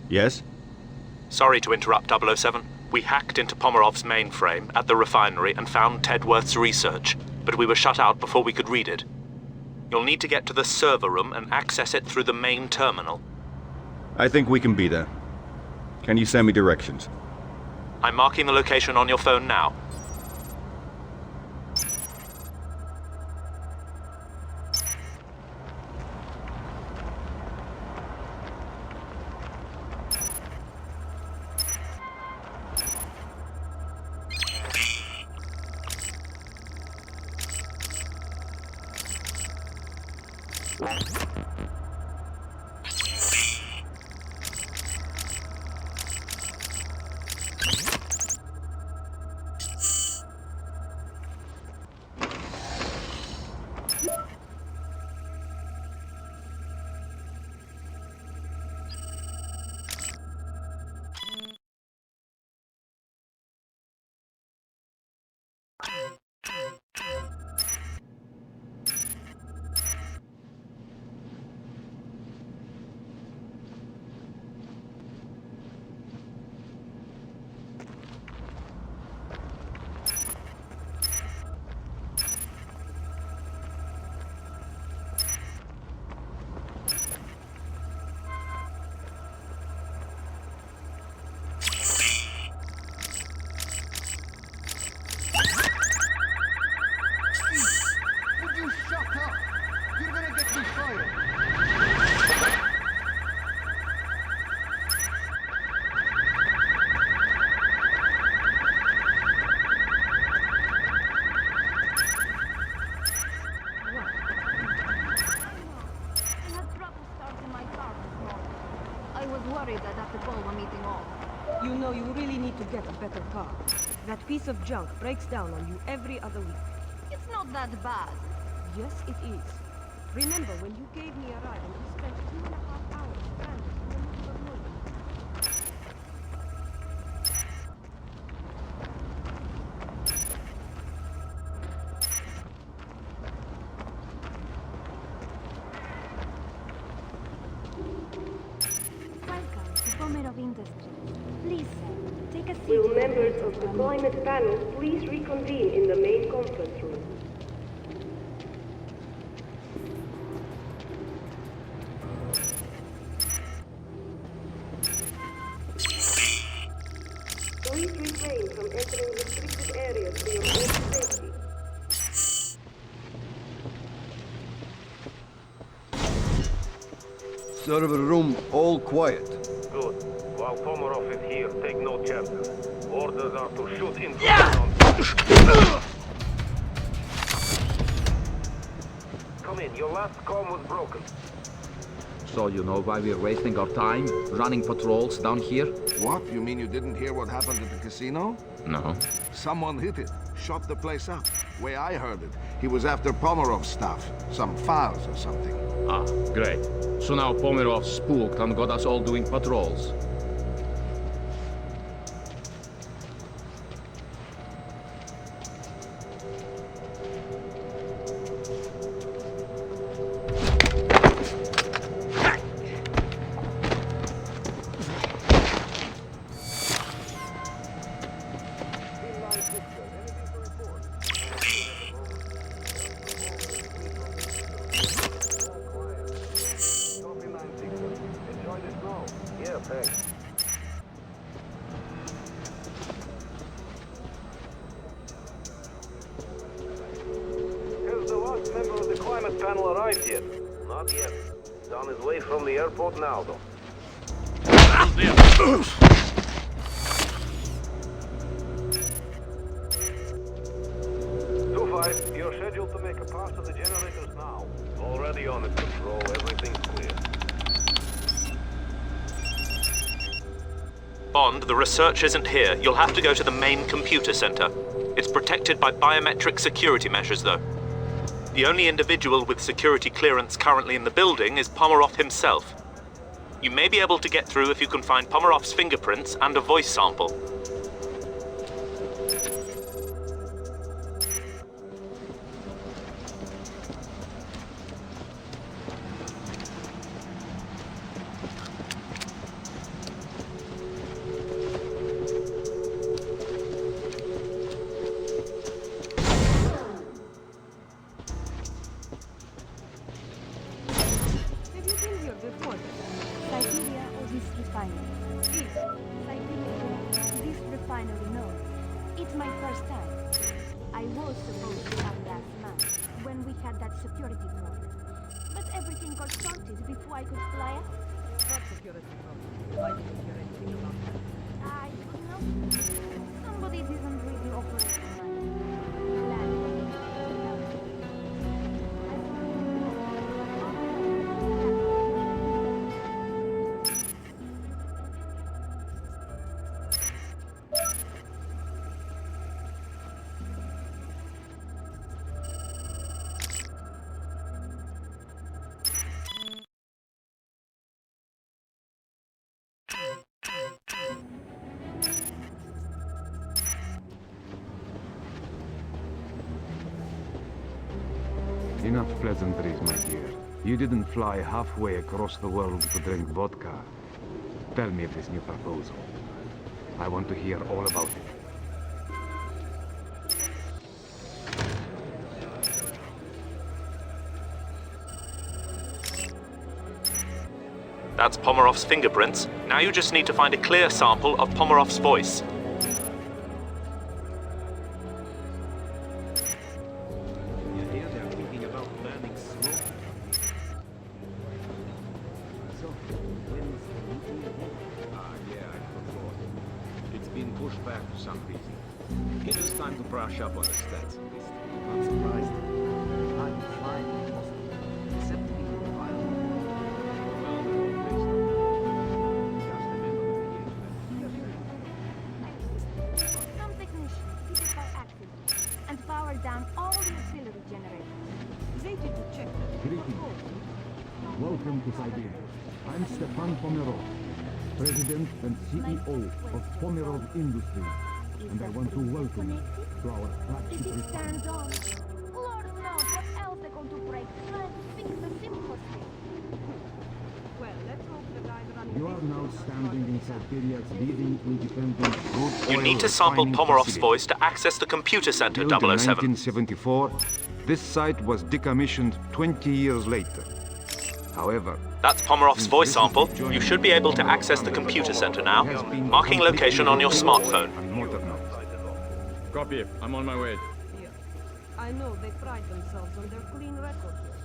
Yes? Sorry to interrupt, 007. We hacked into Pomerov's mainframe at the Refinery and found Tedworth's research, but we were shut out before we could read it. You'll need to get to the server room and access it through the main terminal. I think we can be there. Can you send me directions? I'm marking the location on your phone now. That piece of junk breaks down on you every other week. It's not that bad. Yes, it is. Remember when you gave me a ride and we spent 2.5 hours stranded in the middle of nowhere? Welcome to Pomerov Industries. Please, sir, take a seat. Will members of the climate panel please reconvene in the main conference room? Please refrain from entering restricted areas for your own safety. Server room all quiet. Good. While Pomerov is here, take no chances. Orders are to shoot intruders on sight. Come in, your last comm was broken. So you know why we're wasting our time, running patrols down here? What? You mean you didn't hear what happened at the casino? No. Someone hit it, shot the place up. Way I heard it, he was after Pomerov's stuff. Some files or something. Ah, great. So now Pomerov's spooked and got us all doing patrols. Has the last member of the climate panel arrived yet? Not yet. He's on his way from the airport now, though. 2-5, you're scheduled to make a pass to the generators now. Already on it, Control. Everything's clear. Bond, the research isn't here. You'll have to go to the main computer center. It's protected by biometric security measures, though. The only individual with security clearance currently in the building is Pomerov himself. You may be able to get through if you can find Pomerov's fingerprints and a voice sample. finally. This refinery knows. It's my first time. I was supposed to come last month, when we had that security problem. But everything got sorted before I could fly out. What security problem? I didn't hear anything about that. I don't know. Somebody didn't really operate mine. Enough pleasantries, my dear. You didn't fly halfway across the world to drink vodka. Tell me of this new proposal. I want to hear all about it. That's Pomerov's fingerprints. Now you just need to find a clear sample of Pomerov's voice. Brush up on the stats at least. Not surprised. I'm flying almost. Except to be violent. Well, they're all based on just a bit of the Some technicians fitted by Activision and powered down all the auxiliary generators. They did to check that. Greetings. Welcome to Siberia. I'm Stefan Pomerov, President and CEO of Pomerov Industries. And I want to welcome you to our This flagship is refinery. stand on. Lord knows what else they're going to break. Trying to fix the simplest thing. Well, let's hope the guys running You are this now business standing in project- Siberia's leading independent crude You oil need to sample refining Pomerov's facility. voice to access the computer center, Built in 007. 1974, this site was decommissioned 20 years later. However, That's Pomerov's voice sample. You should be able to access the computer center now. Marking location on your smartphone. and modernized. Copy. I'm on my way. Yeah. I know they pride themselves on their clean record here.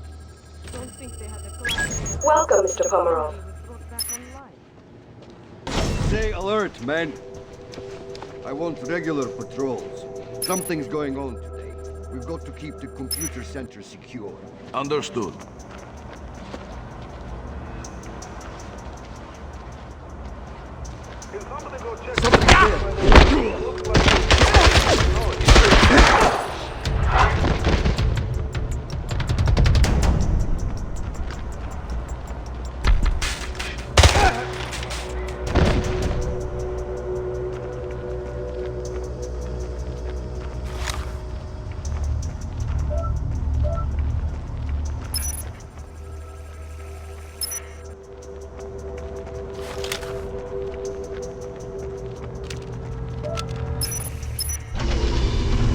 Don't think they had a client. Welcome, Mr. Pomerov. They was brought back online. Stay alert, man. I want regular patrols. Something's going on today. We've got to keep the computer center secure. Understood. Can somebody go check Looks like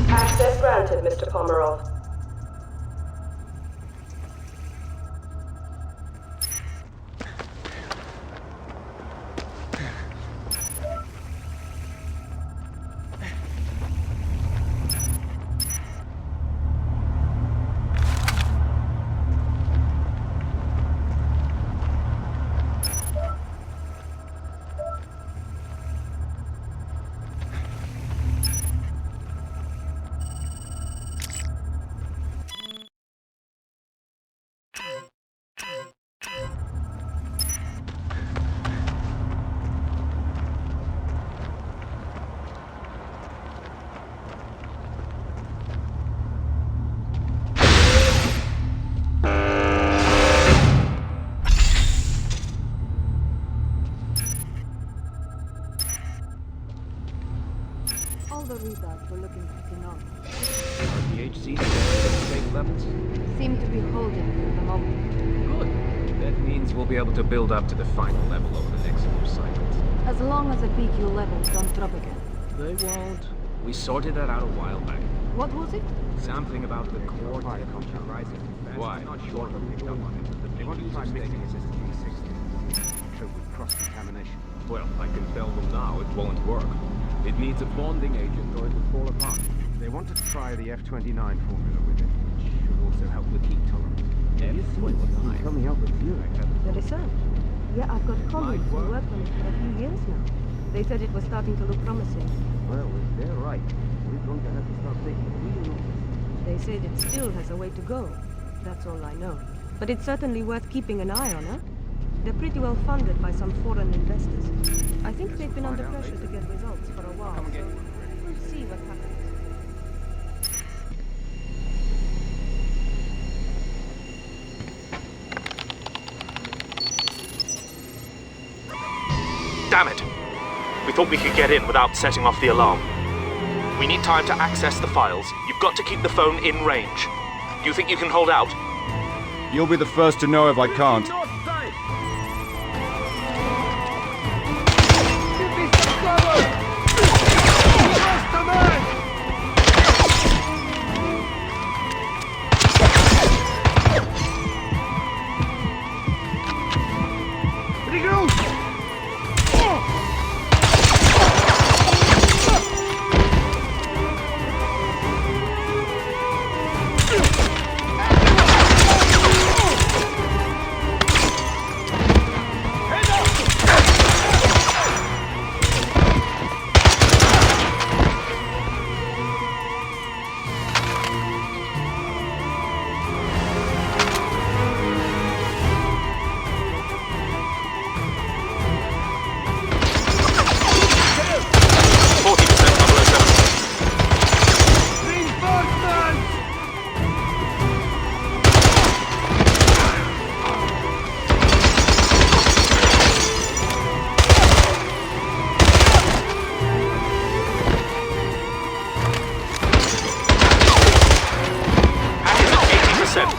Access granted, Mr. Pomerov. All the readouts were looking pretty normal. RPHC safe levels? Seem to be holding for the moment. Good. That means we'll be able to build up to the final level over the next few cycles. As long as the BQ levels don't drop again. They won't. We sorted that out a while back. What was it? Something about the core temperature rising. Why? I'm not sure who picked up on it. The They want to BQs try are mixing staying. this 360. Show with cross-contamination. Well, I can tell them now it won't work. It needs a bonding agent or it will fall apart. They want to try the F-29 formula with it, which should also help with heat tolerance. F-29? Coming up with you. The research? Yeah, I've got colleagues who worked on it for a few years now. They said it was starting to look promising. Well, if they're right, we're going to have to start taking real notice. They said it still has a way to go. That's all I know. But it's certainly worth keeping an eye on, huh? They're pretty well funded by some foreign investors. I think they've been under pressure to get results for a while, so we'll see what happens. Damn it! We thought we could get in without setting off the alarm. We need time to access the files. You've got to keep the phone in range. Do you think you can hold out? You'll be the first to know if I can't.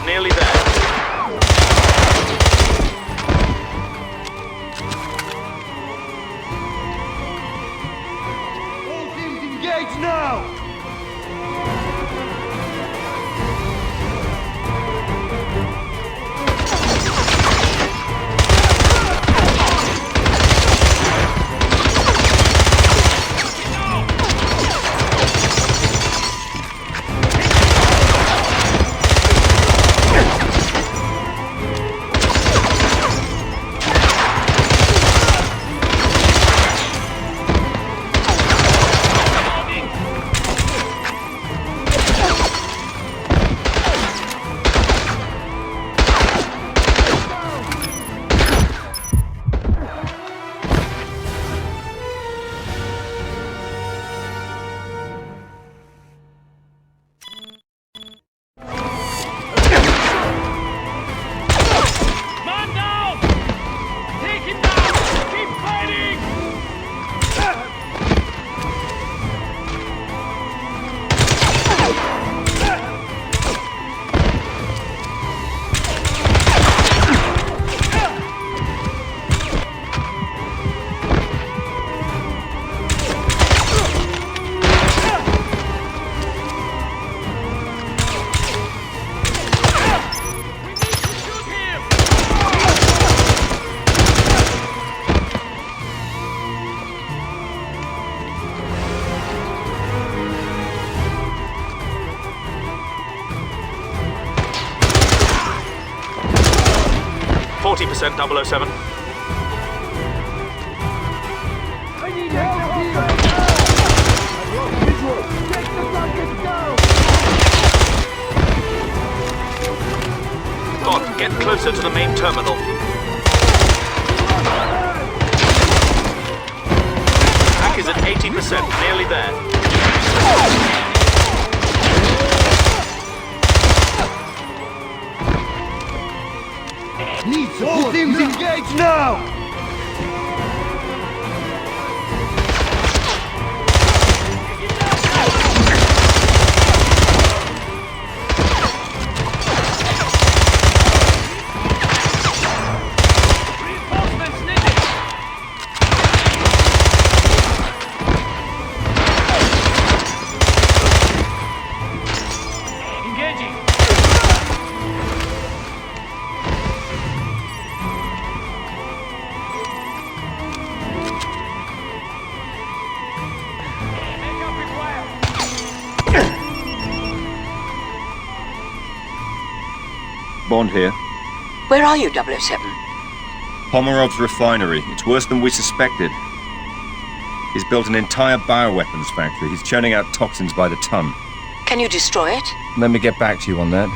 Nearly there. All teams engage now! 40%, 007. I need help here! I lost visual! Take the rockets down! Bond, get closer to the main terminal. Hack is at 80%, nearly there. Need support! Teams engage now! Bond here. Where are you, 007? Pomerov's refinery. It's worse than we suspected. He's built an entire bioweapons factory. He's churning out toxins by the ton. Can you destroy it? Let me get back to you on that.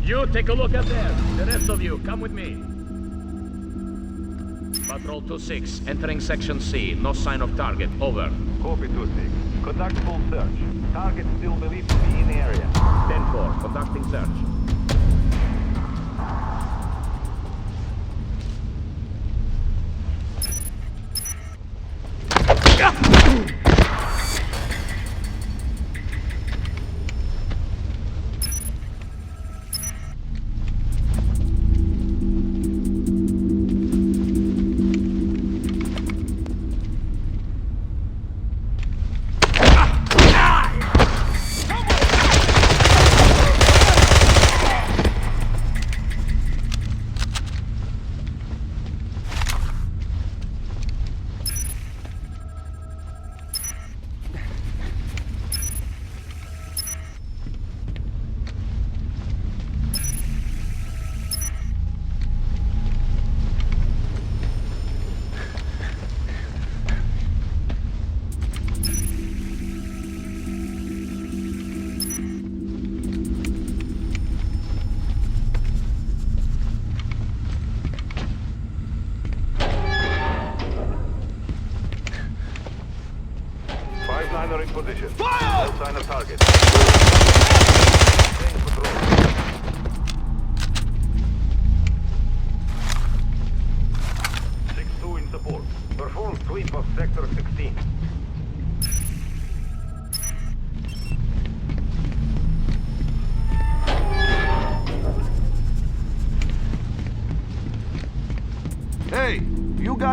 You take a look at there. The rest of you, come with me. Patrol 2-6, entering Section C. No sign of target. Over. Copy 2-6. Conduct full search. Target still believed to be in area. 10-4, conducting search.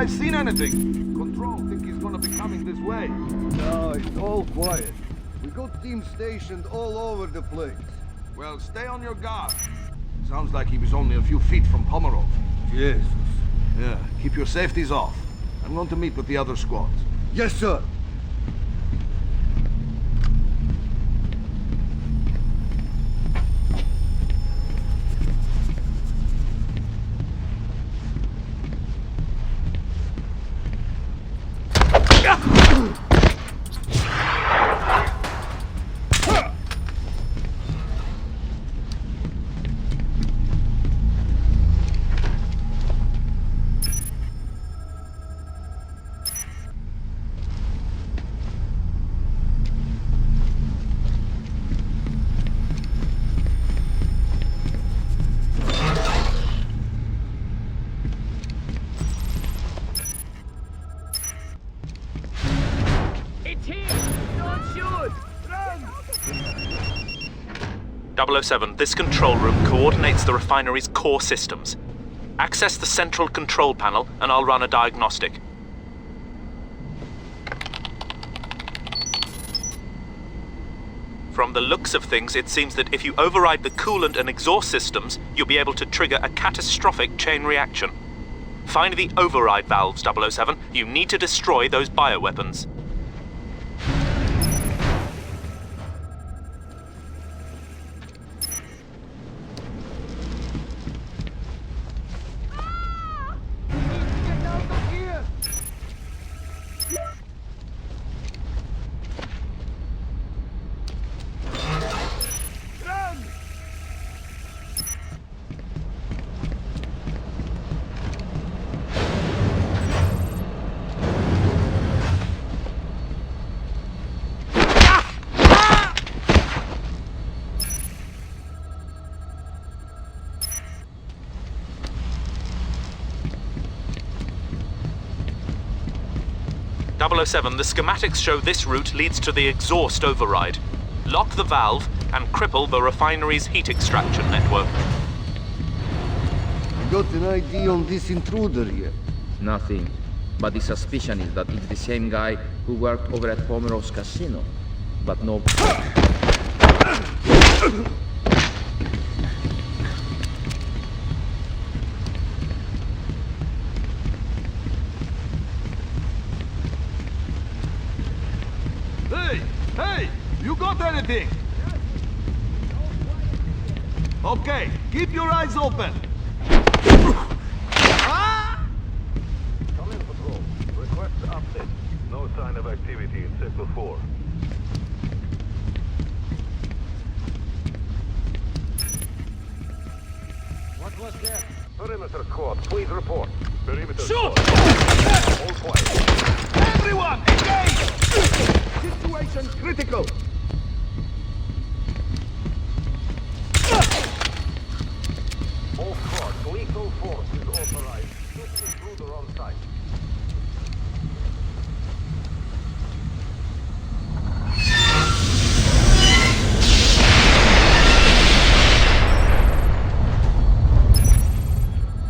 guys seen anything? Control think he's gonna be coming this way. No, it's all quiet. We got teams stationed all over the place. Well, stay on your guard. Sounds like he was only a few feet from Pomerov. Jesus. Yeah, keep your safeties off. I'm going to meet with the other squads. Yes, sir. It's here! Don't shoot! Run! 007, this control room coordinates the refinery's core systems. Access the central control panel and I'll run a diagnostic. From the looks of things, it seems that if you override the coolant and exhaust systems, you'll be able to trigger a catastrophic chain reaction. Find the override valves, 007. You need to destroy those bioweapons. .007, the schematics show this route leads to the exhaust override. Lock the valve and cripple the refinery's heat extraction network. You got an ID on this intruder yet? Nothing. But the suspicion is that it's the same guy who worked over at Pomerov's casino. But no... Hey! You got anything? Okay, keep your eyes open. Come in, Patrol. Request update. No sign of activity in Sector 4. What was that? Perimeter squad, please report. Perimeter Shoot! squad. All quiet. Everyone, engage! Situation critical. All squads, lethal force is authorized. Shoot intruder on site.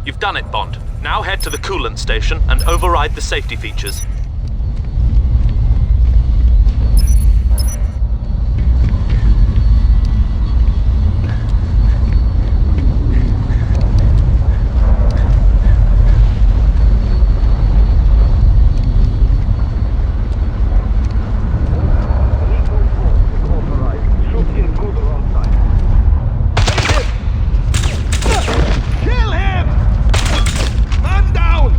You've done it, Bond. Now head to the coolant station and override the safety features. Kill him! Man down!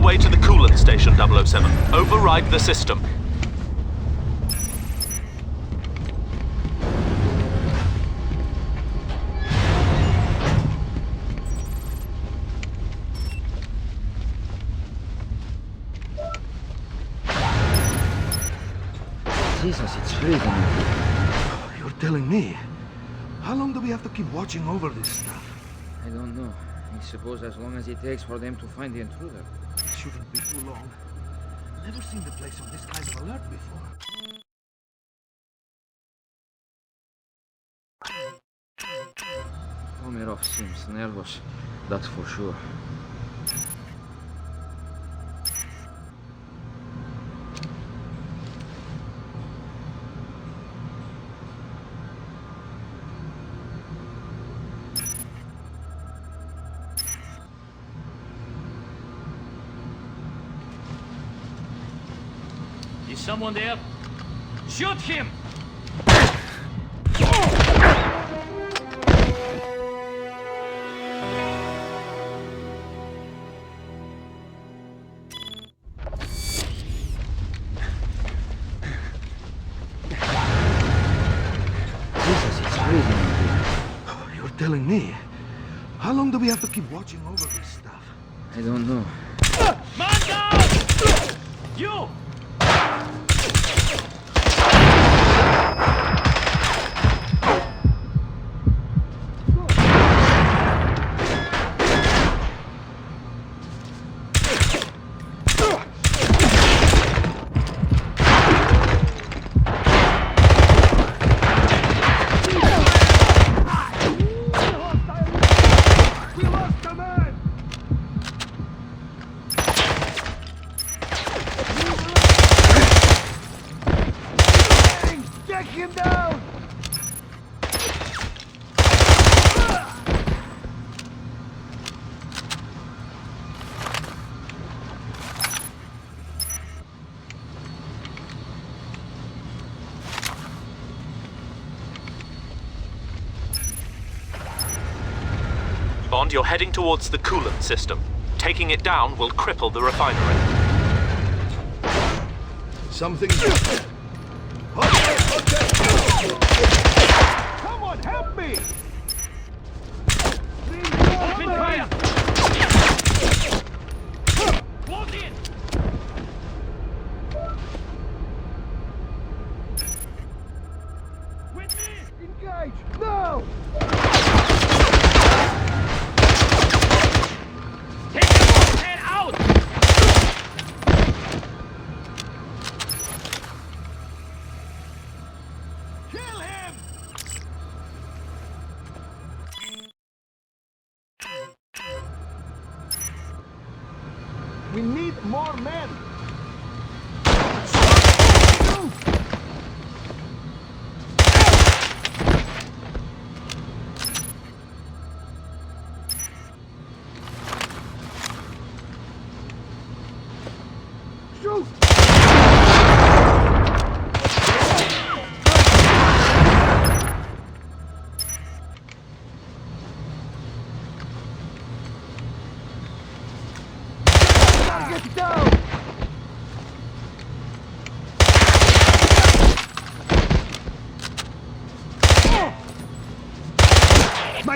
way to the coolant station, 007. Override the system. Jesus, it's freezing in here. You're telling me? How long do we have to keep watching over this stuff? I don't know. I suppose as long as it takes for them to find the intruder. It shouldn't be too long. Never seen the place on this kind of alert before. Pomerov seems nervous, that's for sure. Is someone there? Shoot him! Jesus, it's freezing in here. You're telling me? How long do we have to keep watching over this stuff? I don't know. Man down! You! Bond, you're heading towards the coolant system. Taking it down will cripple the refinery. Something... Someone help me! Open fire! Close in! With me! Engage! No! Take the head out! Kill him! We need more men! Shoot! Get down! My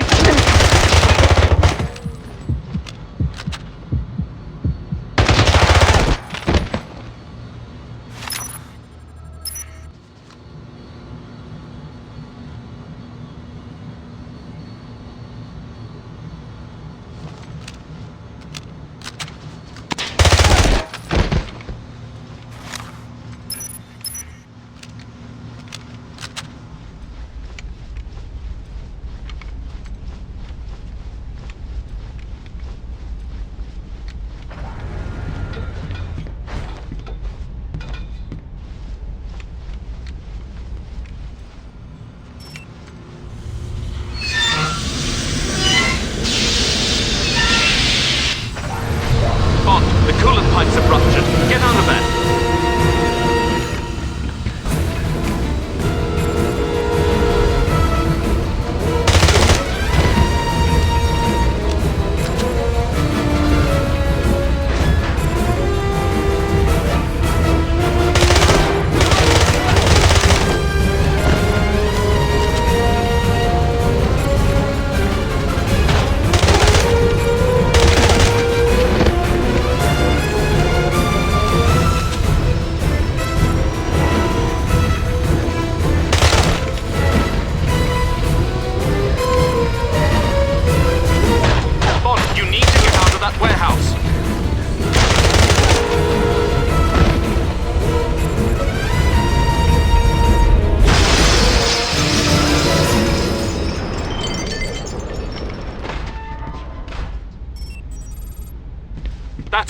Bond, the coolant pipes have ruptured. Get out of there.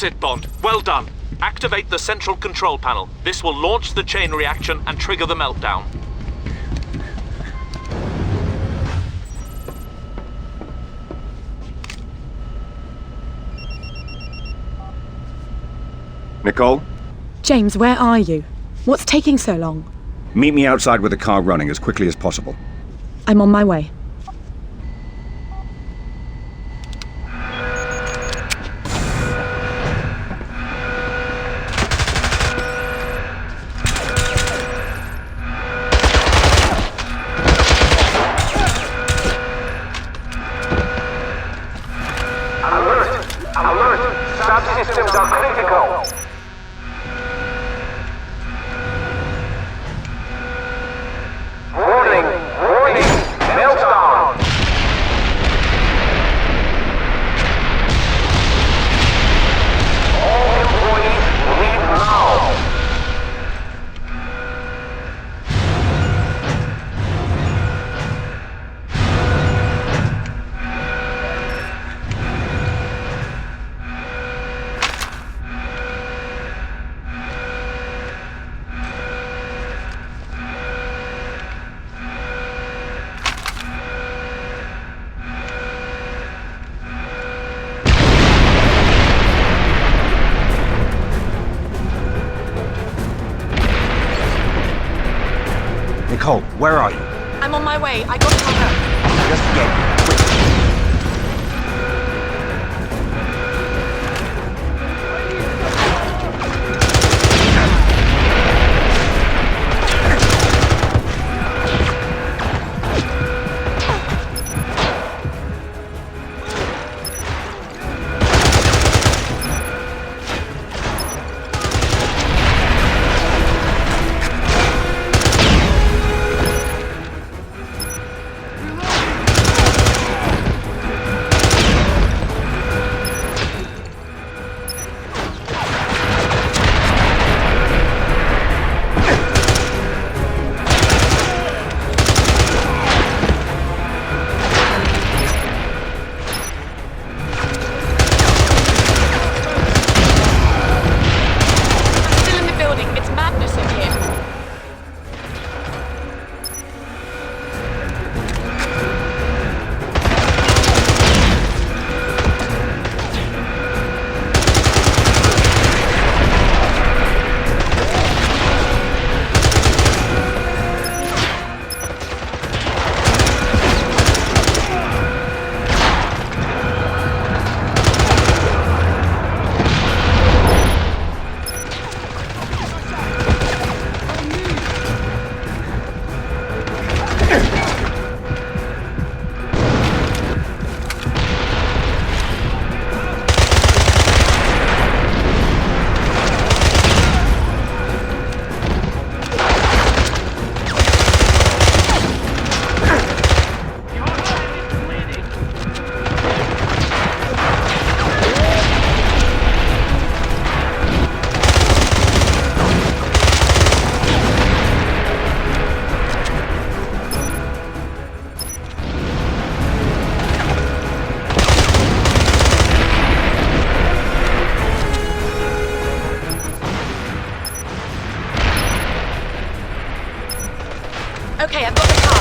That's it, Bond. Well done. Activate the central control panel. This will launch the chain reaction and trigger the meltdown. Nicole? James, where are you? What's taking so long? Meet me outside with the car running as quickly as possible. I'm on my way. Subsystems are critical. Warning! Warning! Meltdown! All employees leave now! Nicole, where are you? I'm on my way. I gotta come home. Just go. Quick. Okay, I've got the car.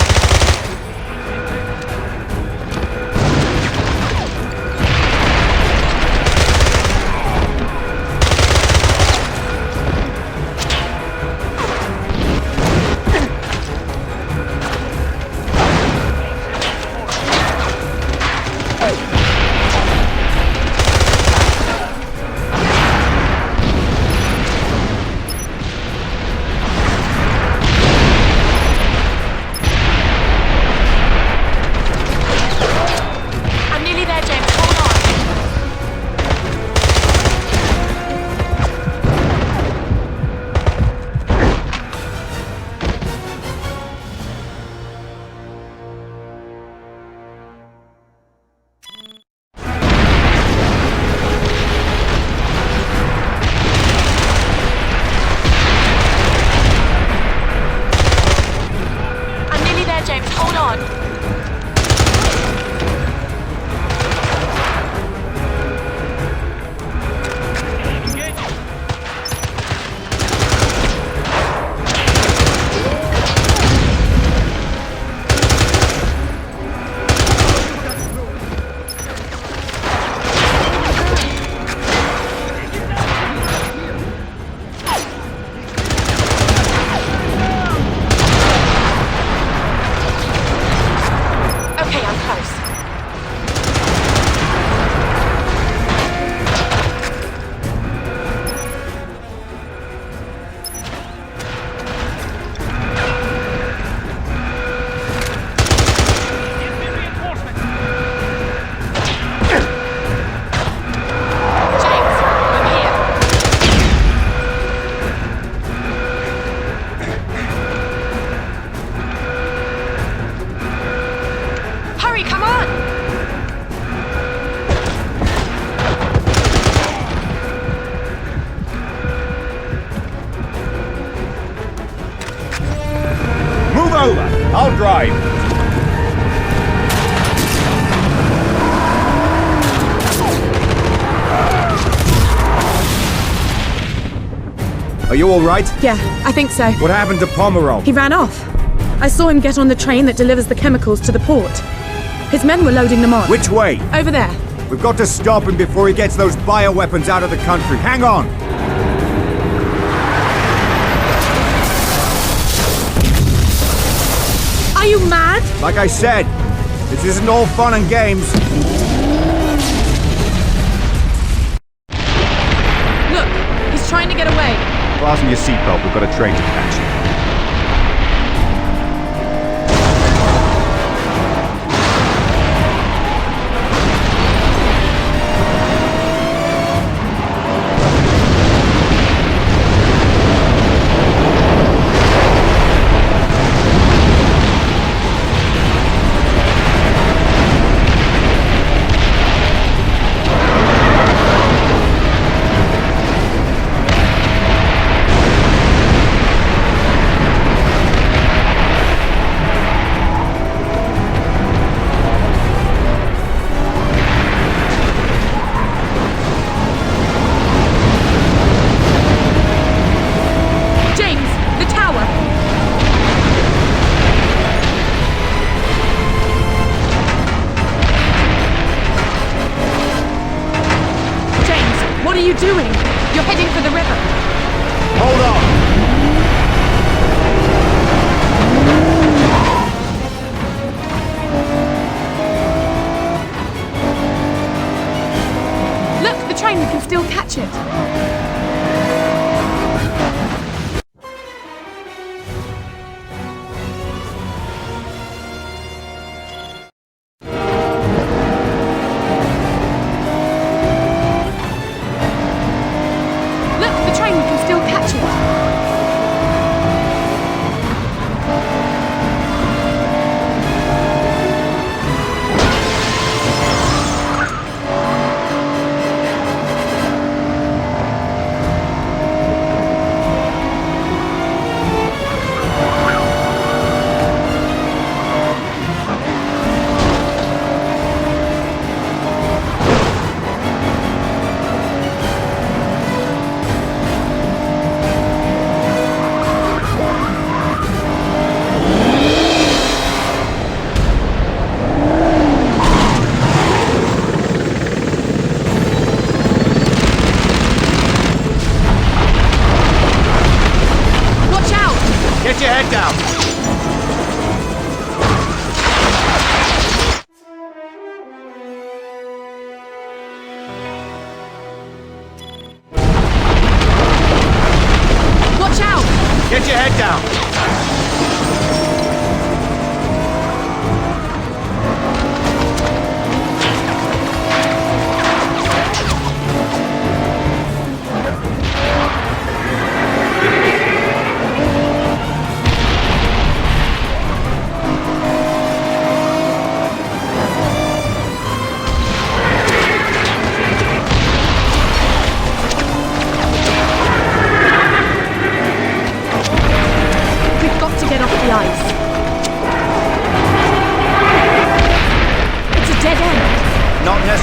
your drive. Are you all right? Yeah, I think so. What happened to Pomerov? He ran off. I saw him get on the train that delivers the chemicals to the port. His men were loading them on. Which way? Over there. We've got to stop him before he gets those bioweapons out of the country. Hang on! Are you mad? Like I said, this isn't all fun and games. Look, he's trying to get away. Fasten your seatbelt, we've got a train to catch.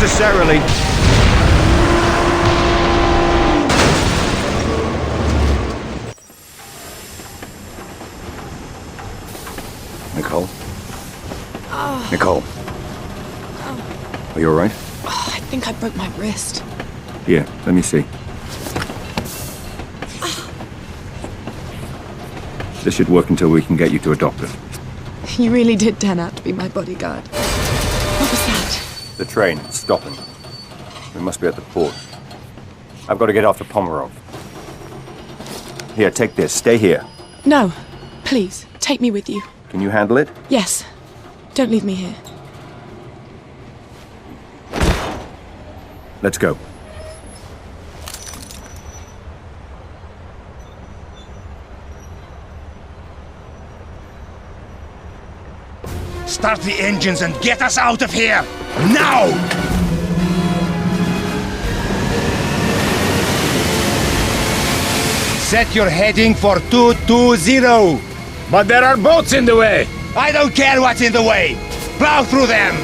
Necessarily. Nicole? Nicole? Are you alright? I think I broke my wrist. Here, let me see. This should work until we can get you to a doctor. You really did turn out to be my bodyguard. What was that? The train, it's stopping. We must be at the port. I've got to get off to Pomerov. Here, take this. Stay here. No. Please, take me with you. Can you handle it? Yes. Don't leave me here. Let's go. Start the engines and get us out of here! Now! Set your heading for 220. But there are boats in the way! I don't care what's in the way! Plow through them!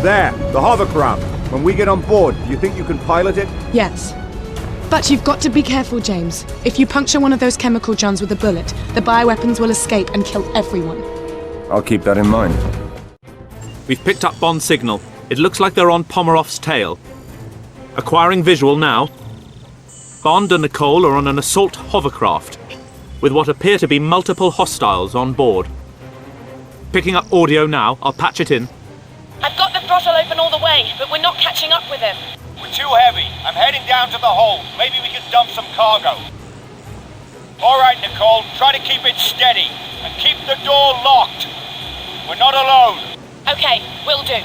There, the Hovercraft. When we get on board, do you think you can pilot it? Yes. But you've got to be careful, James. If you puncture one of those chemical johns with a bullet, the bioweapons will escape and kill everyone. I'll keep that in mind. We've picked up Bond's signal. It looks like they're on Pomeroff's tail. Acquiring visual now. Bond and Nicole are on an assault hovercraft, with what appear to be multiple hostiles on board. Picking up audio now. I'll patch it in. I've got the throttle open all the way, but we're not catching up with him. We're too heavy. I'm heading down to the hold. Maybe we can dump some cargo. All right, Nicole, try to keep it steady and keep the door locked. We're not alone. Okay, will do.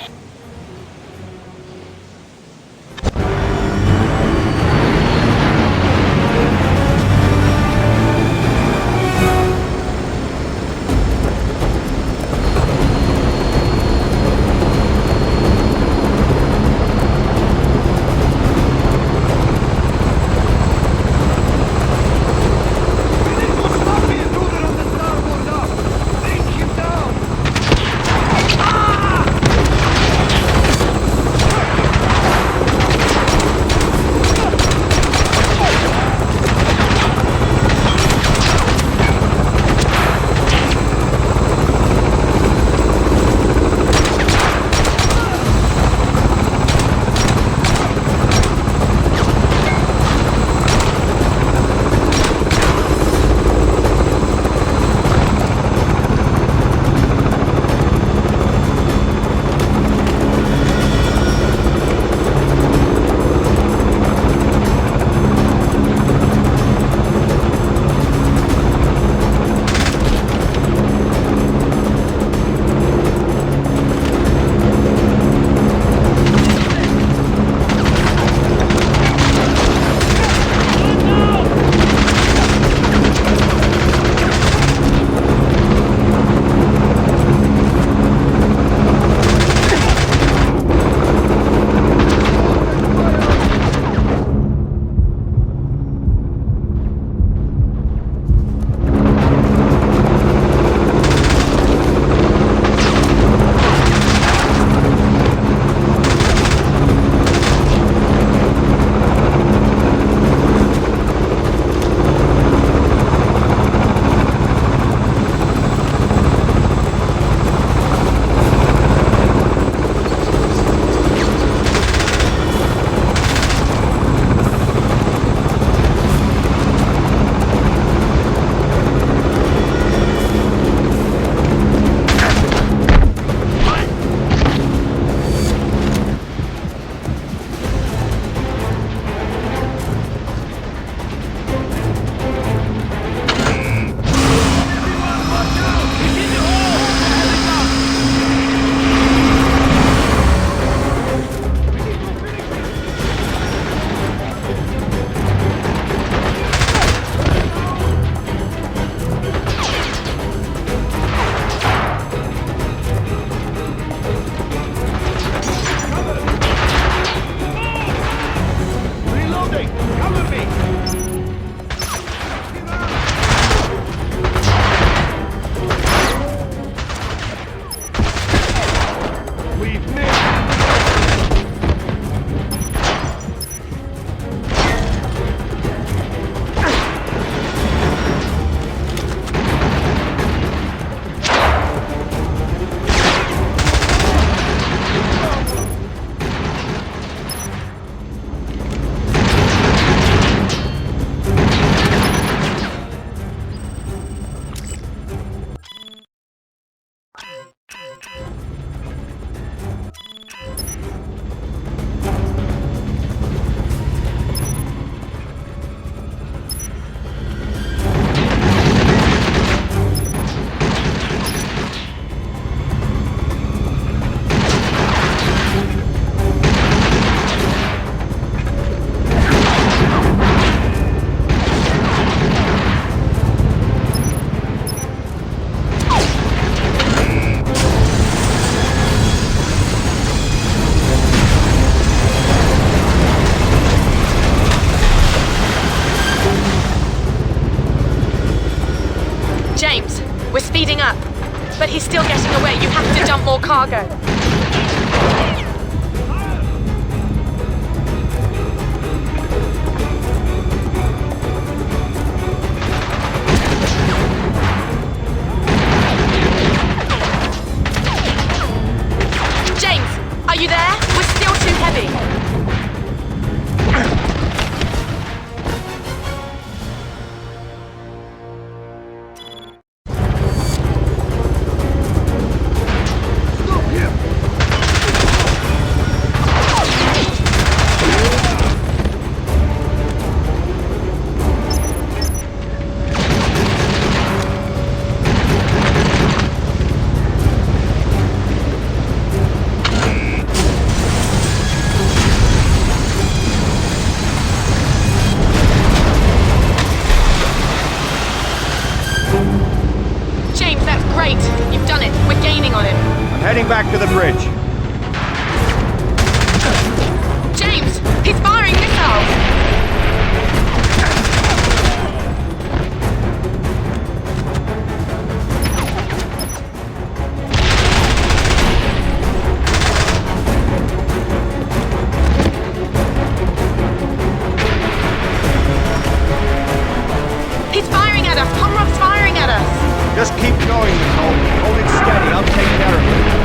We're speeding up. But he's still getting away. You have to dump more cargo. James, are you there? We're still too heavy. Heading back to the bridge. James, he's firing missiles! He's firing at us! Pomerov's firing at us! Just keep going, Nicole. Hold it steady. I'll take care of it.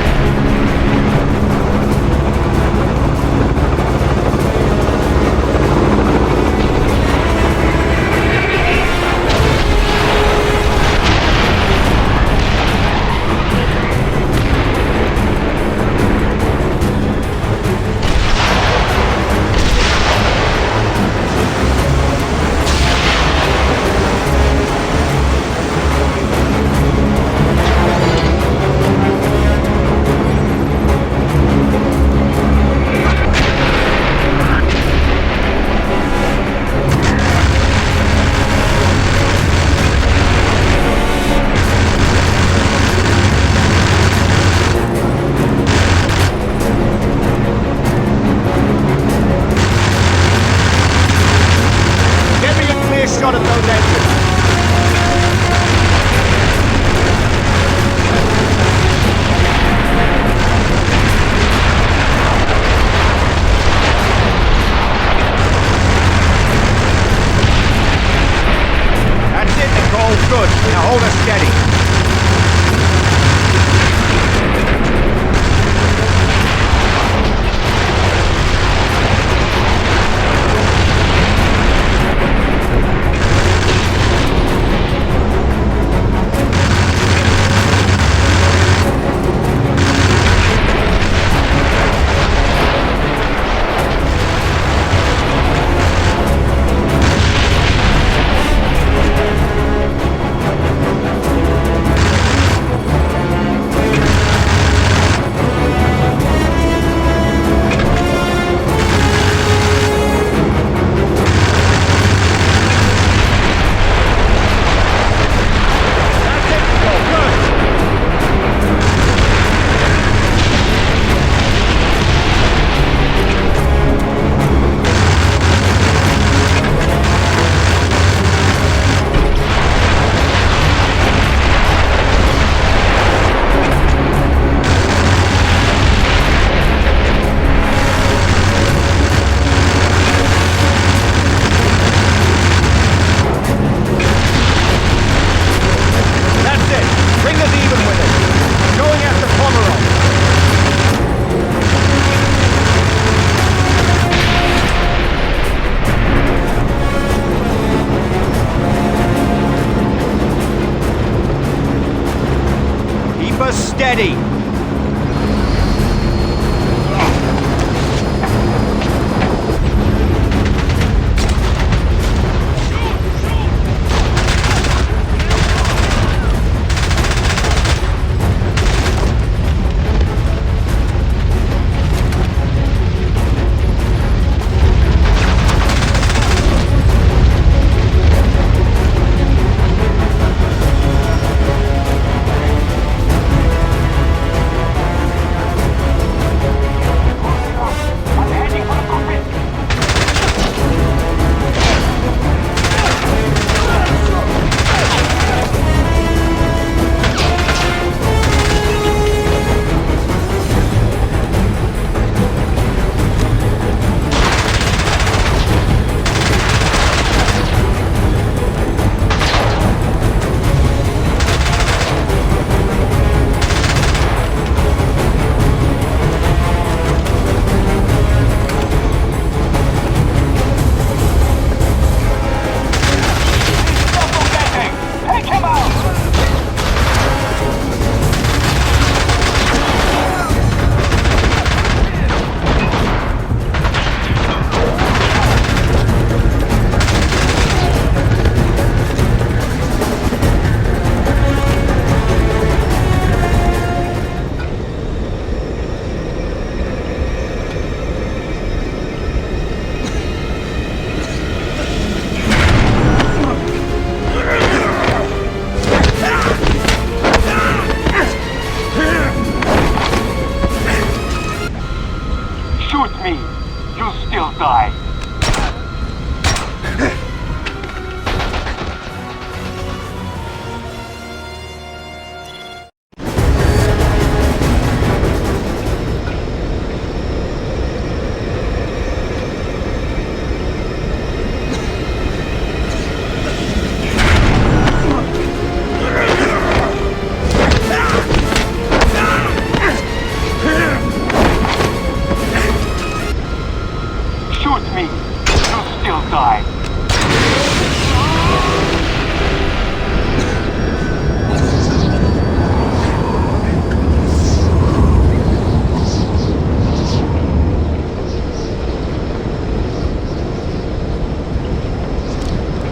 still die.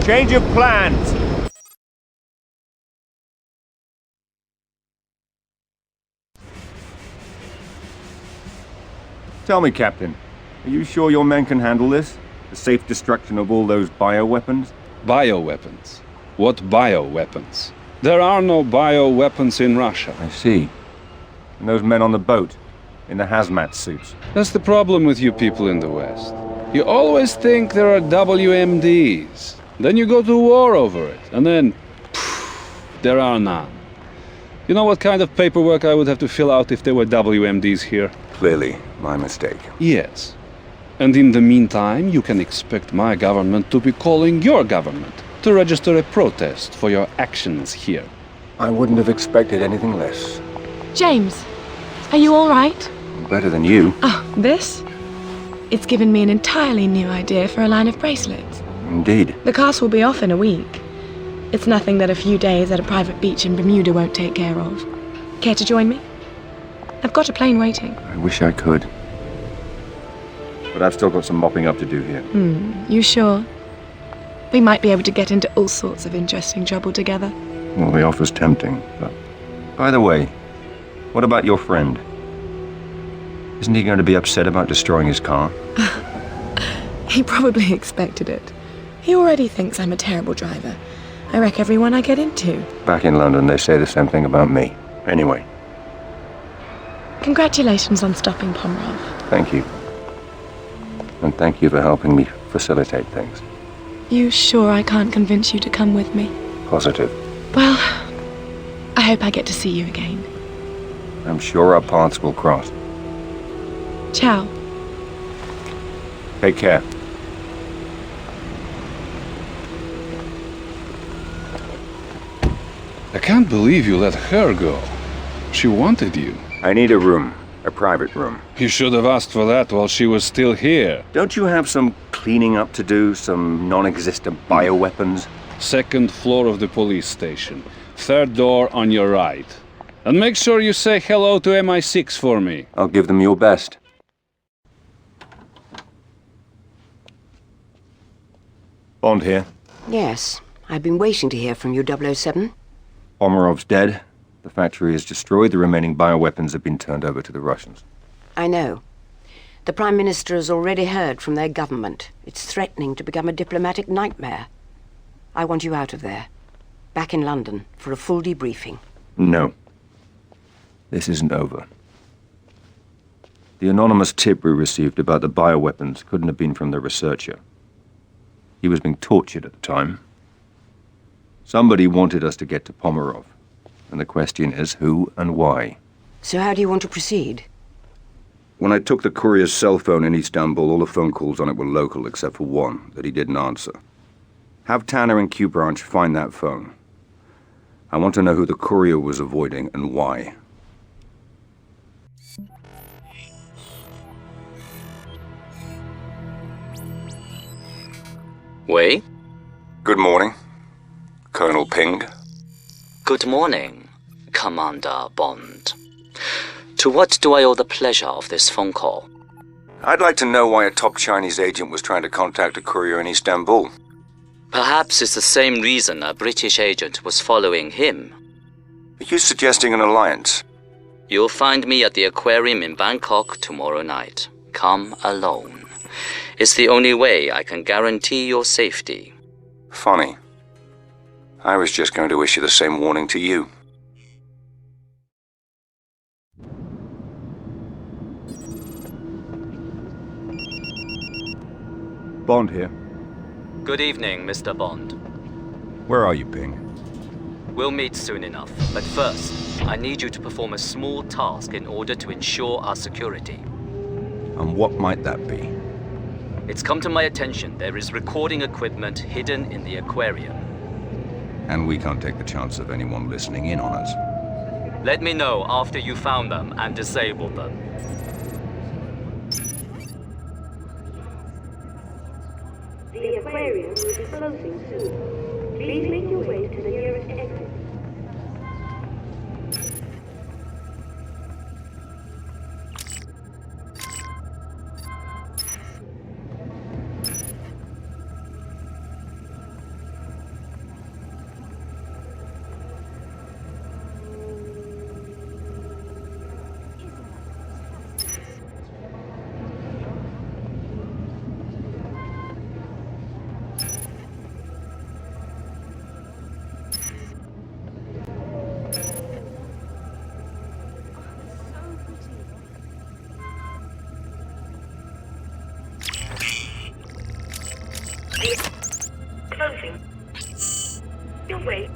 Change of plans! Tell me, Captain, are you sure your men can handle this? The safe destruction of all those bioweapons? Bioweapons? What bioweapons? There are no bioweapons in Russia. I see. And those men on the boat, in the hazmat suits? That's the problem with you people in the West. You always think there are WMDs. Then you go to war over it, and then, there are none. You know what kind of paperwork I would have to fill out if there were WMDs here? Clearly, my mistake. Yes. And in the meantime, you can expect my government to be calling your government to register a protest for your actions here. I wouldn't have expected anything less. James, are you all right? Better than you. Oh, this? It's given me an entirely new idea for a line of bracelets. Indeed. The cast will be off in a week. It's nothing that a few days at a private beach in Bermuda won't take care of. Care to join me? I've got a plane waiting. I wish I could. But I've still got some mopping up to do here. You sure? We might be able to get into all sorts of interesting trouble together. Well, the offer's tempting, but... By the way, what about your friend? Isn't he going to be upset about destroying his car? He probably expected it. He already thinks I'm a terrible driver. I wreck everyone I get into. Back in London, they say the same thing about me. Anyway. Congratulations on stopping Pomerov. Thank you. And thank you for helping me facilitate things. You sure I can't convince you to come with me? Positive. Well, I hope I get to see you again. I'm sure our paths will cross. Ciao. Take care. I can't believe you let her go. She wanted you. I need a room. A private room. You should have asked for that while she was still here. Don't you have some cleaning up to do? Some non-existent bioweapons? Second floor of the police station. Third door on your right. And make sure you say hello to MI6 for me. I'll give them your best. Bond here. Yes, I've been waiting to hear from you, 007. Pomerov's dead. The factory is destroyed. The remaining bioweapons have been turned over to the Russians. I know. The Prime Minister has already heard from their government. It's threatening to become a diplomatic nightmare. I want you out of there. Back in London for a full debriefing. No. This isn't over. The anonymous tip we received about the bioweapons couldn't have been from the researcher. He was being tortured at the time. Somebody wanted us to get to Pomerov. And the question is, who and why? So how do you want to proceed? When I took the courier's cell phone in Istanbul, all the phone calls on it were local except for one that he didn't answer. Have Tanner and Q Branch find that phone. I want to know who the courier was avoiding and why. Wei? Good morning, Colonel Ping. Good morning, Commander Bond. To what do I owe the pleasure of this phone call? I'd like to know why a top Chinese agent was trying to contact a courier in Istanbul. Perhaps it's the same reason a British agent was following him. Are you suggesting an alliance? You'll find me at the Aquarium in Bangkok tomorrow night. Come alone. It's the only way I can guarantee your safety. Funny. I was just going to issue the same warning to you. Bond here. Good evening, Mr. Bond. Where are you, Ping? We'll meet soon enough, but first, I need you to perform a small task in order to ensure our security. And what might that be? It's come to my attention there is recording equipment hidden in the aquarium. And we can't take the chance of anyone listening in on us. Let me know after you found them and disabled them. The aquarium will be closing soon. Please make your way to the nearest exit. Closing. Your way.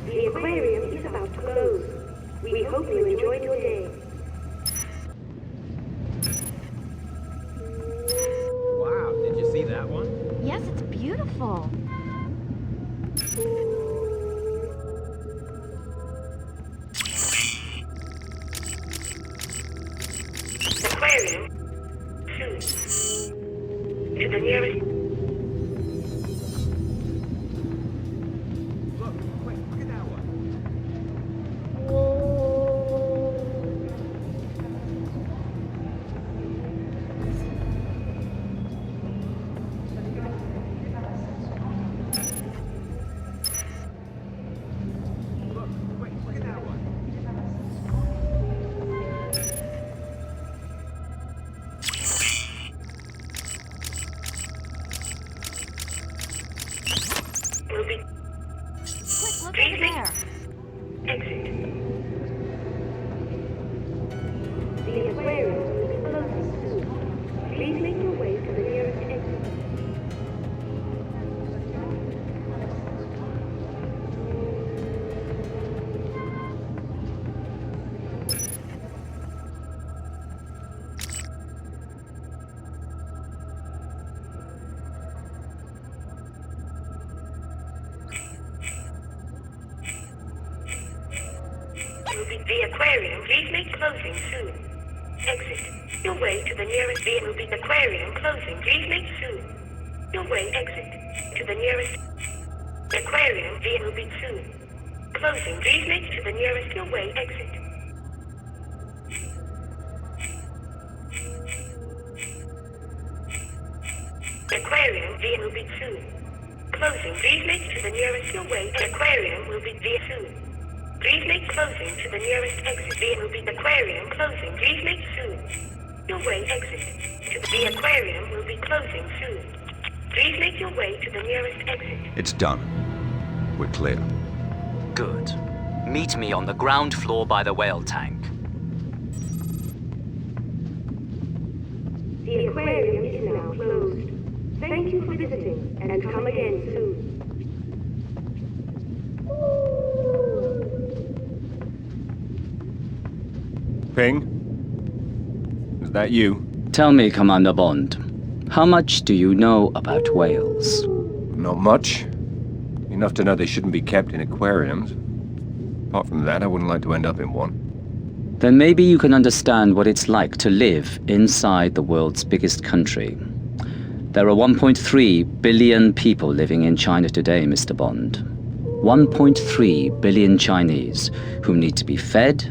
The aquarium is about to close. We hope you enjoyed your day. Wow, did you see that one? Yes, it's beautiful. Aquarium. Soon. To the nearest. Look at that one. Look at that one. Will be. Quick, look Please over there. exit. The aquarium will be closing soon. Please make your way to the nearest exit. The aquarium, please make closing soon. Exit. Your way to the nearest V will be the aquarium closing. Please make soon. Your way exit. To the nearest aquarium, V will be soon. Closing. Please make to the nearest your way exit. Aquarium, V will be soon. Closing. Please make to the nearest your way. Aquarium will be V soon. Please make closing to the nearest exit. V will be the aquarium closing. Please make soon. Your way exit. To the aquarium will be closing soon. Please make your way to the nearest exit. It's done. We're clear. Good. Meet me on the ground floor by the whale tank. The aquarium is now closed. Thank you for visiting and come again soon. Ping? Is that you? Tell me, Commander Bond, how much do you know about whales? Not much. Enough to know they shouldn't be kept in aquariums. Apart from that, I wouldn't like to end up in one. Then maybe you can understand what it's like to live inside the world's biggest country. There are 1.3 billion people living in China today, Mr. Bond. 1.3 billion Chinese who need to be fed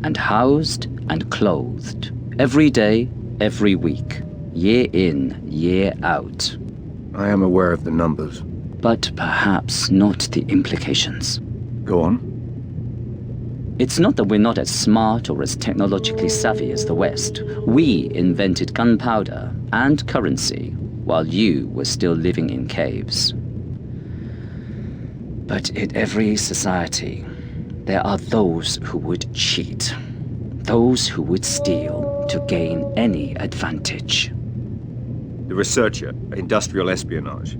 and housed and clothed every day, every week, year in, year out. I am aware of the numbers. But perhaps not the implications. Go on. It's not that we're not as smart or as technologically savvy as the West. We invented gunpowder and currency. while you were still living in caves. But in every society, there are those who would cheat, those who would steal to gain any advantage. The researcher, industrial espionage.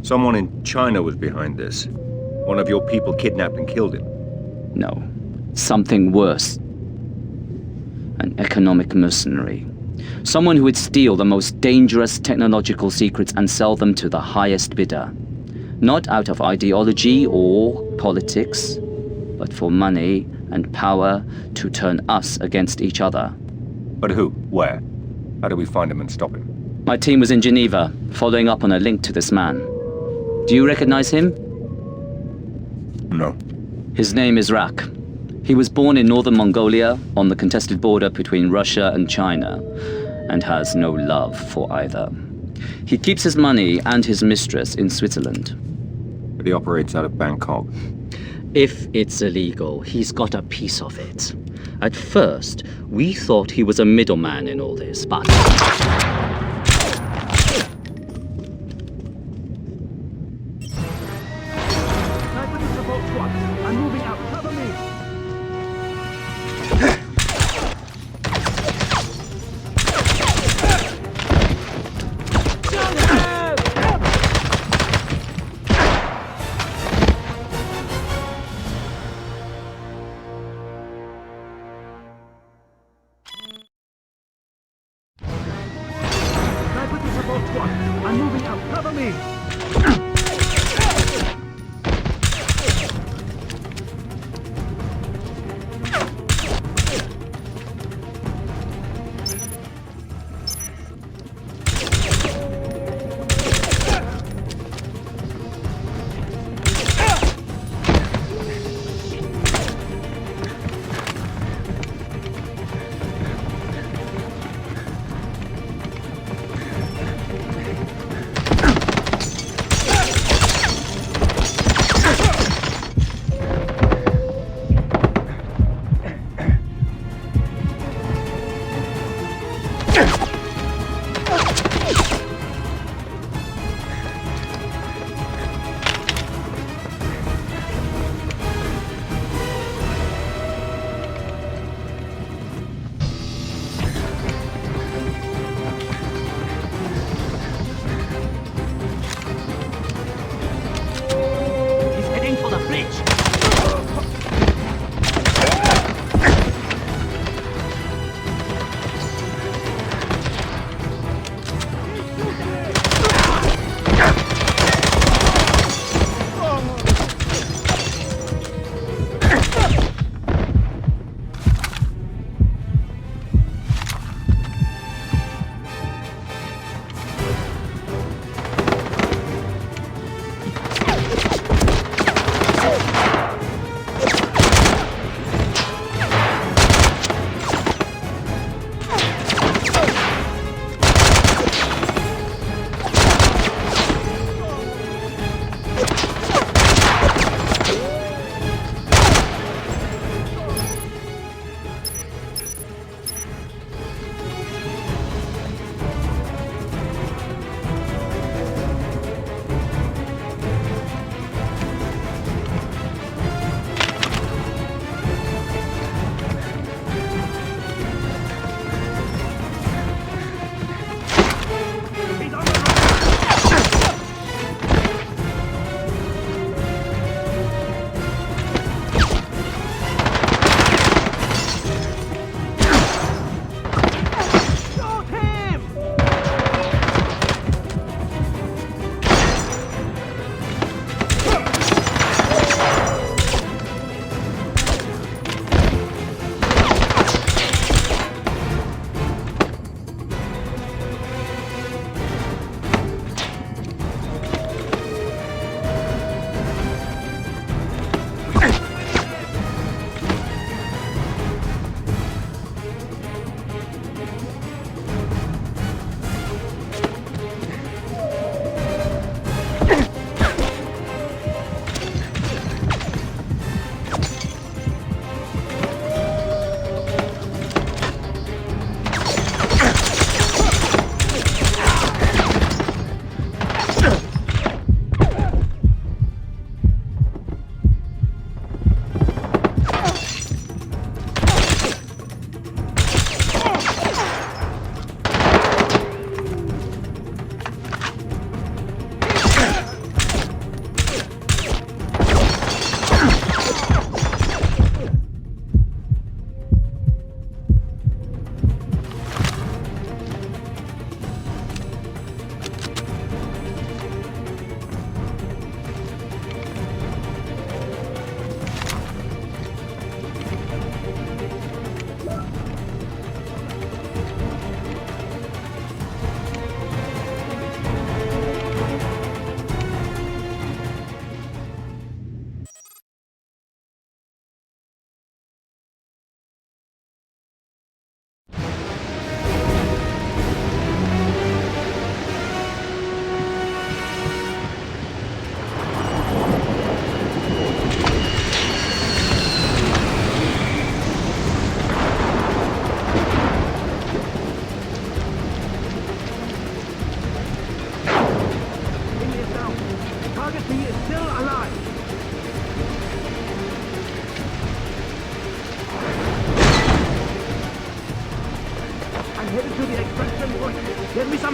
Someone in China was behind this. One of your people kidnapped and killed him. No, something worse. An economic mercenary. Someone who would steal the most dangerous technological secrets and sell them to the highest bidder. Not out of ideology or politics, but for money and power to turn us against each other. But who? Where? How do we find him and stop him? My team was in Geneva, following up on a link to this man. Do you recognize him? No. His name is Rack. He was born in northern Mongolia, on the contested border between Russia and China, and has no love for either. He keeps his money and his mistress in Switzerland. But he operates out of Bangkok. If it's illegal, he's got a piece of it. At first, we thought he was a middleman in all this, but... I'm moving out. Cover me. I'm moving out. Cover me.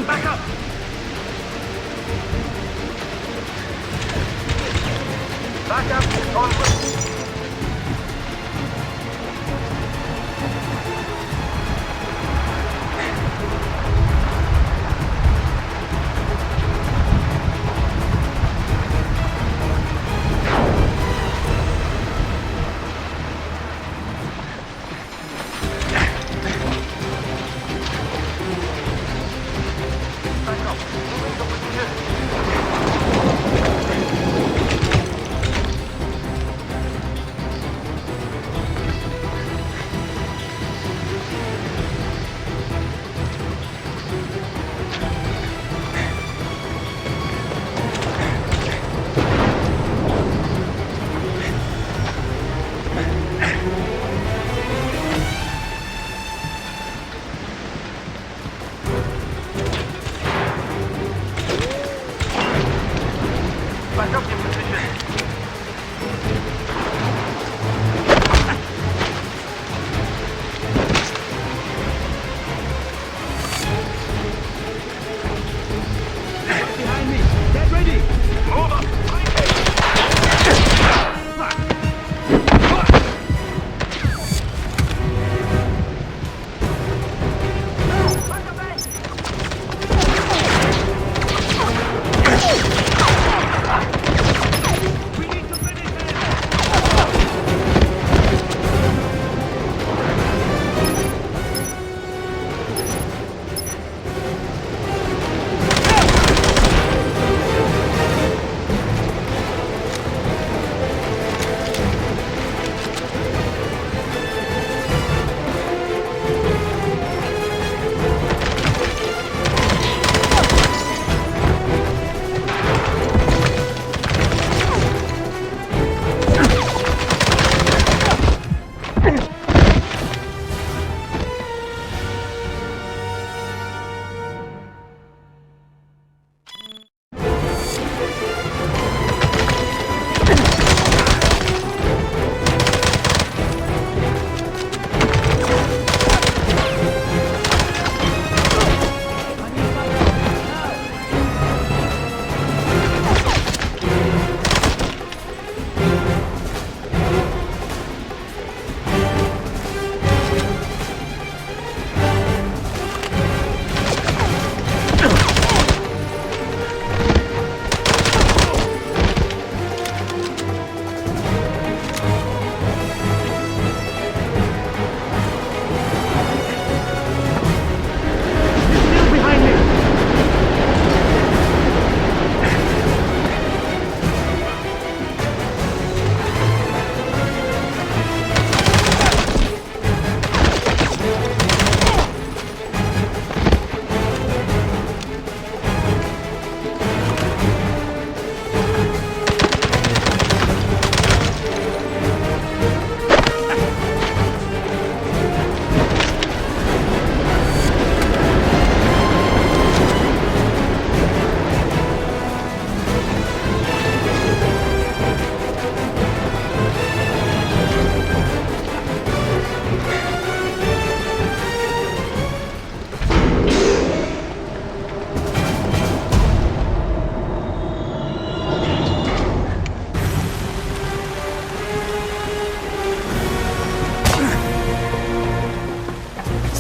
back up! Back up, on route.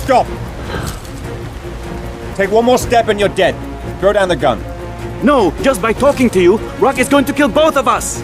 Stop! Take one more step and you're dead. Throw down the gun. No, just by talking to you, Rock is going to kill both of us!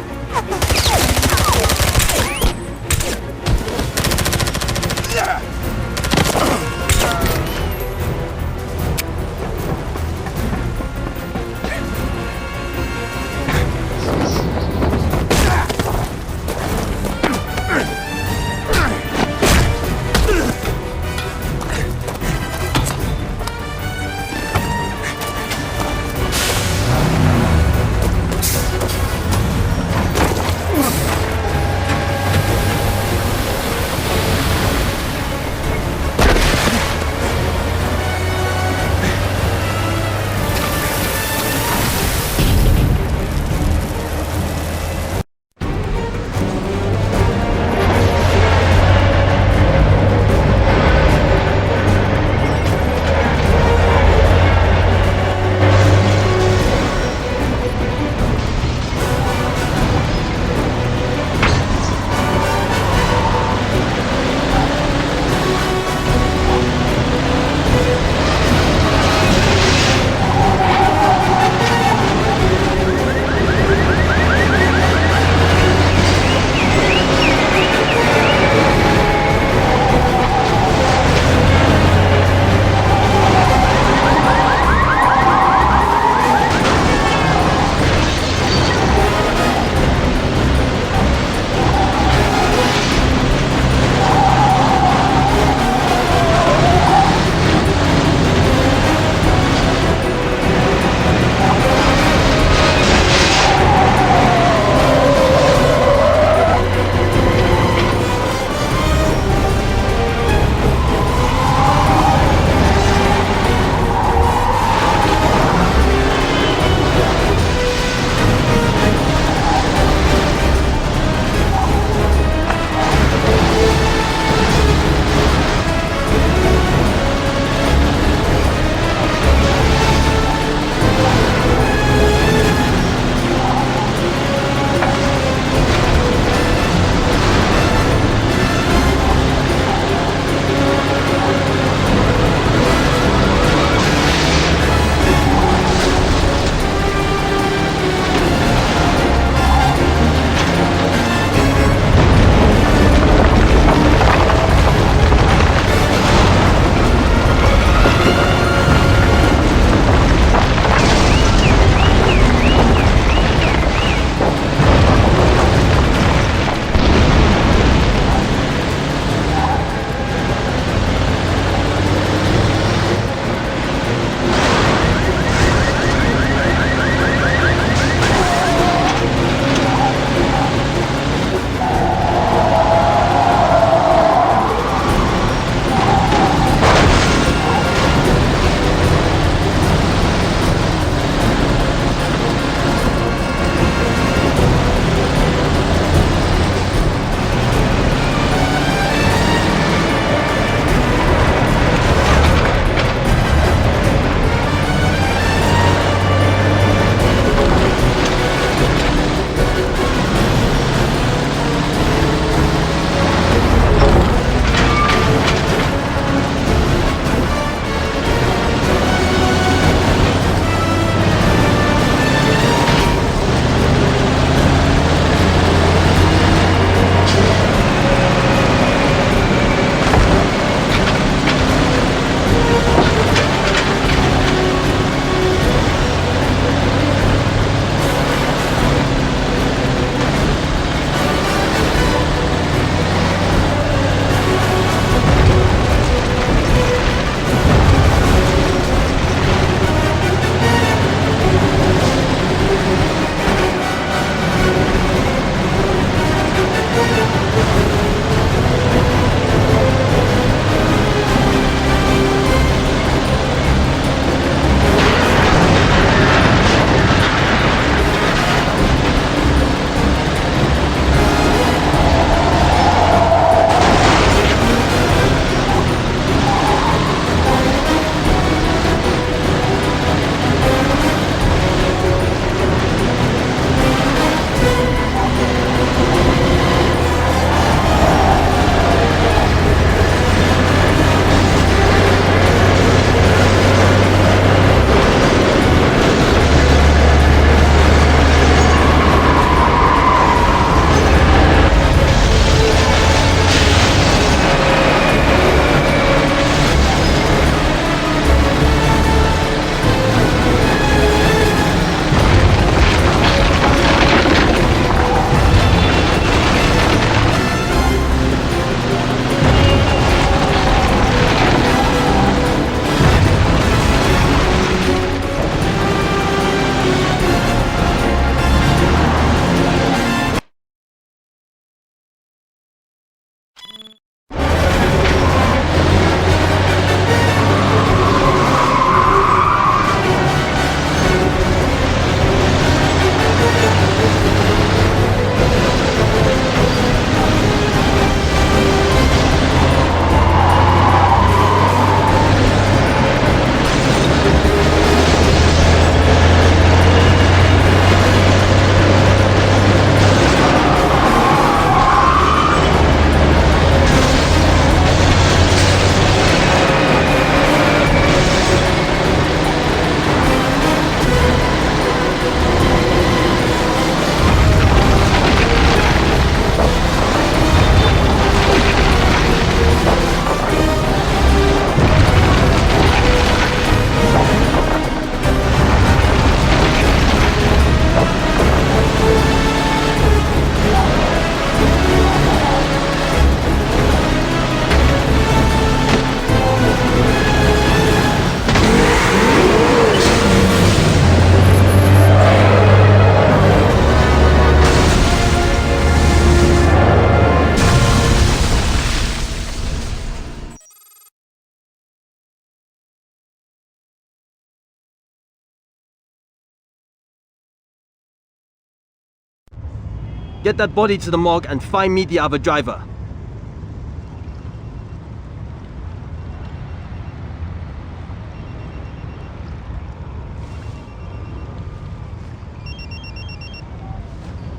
Get that body to the morgue and find me the other driver.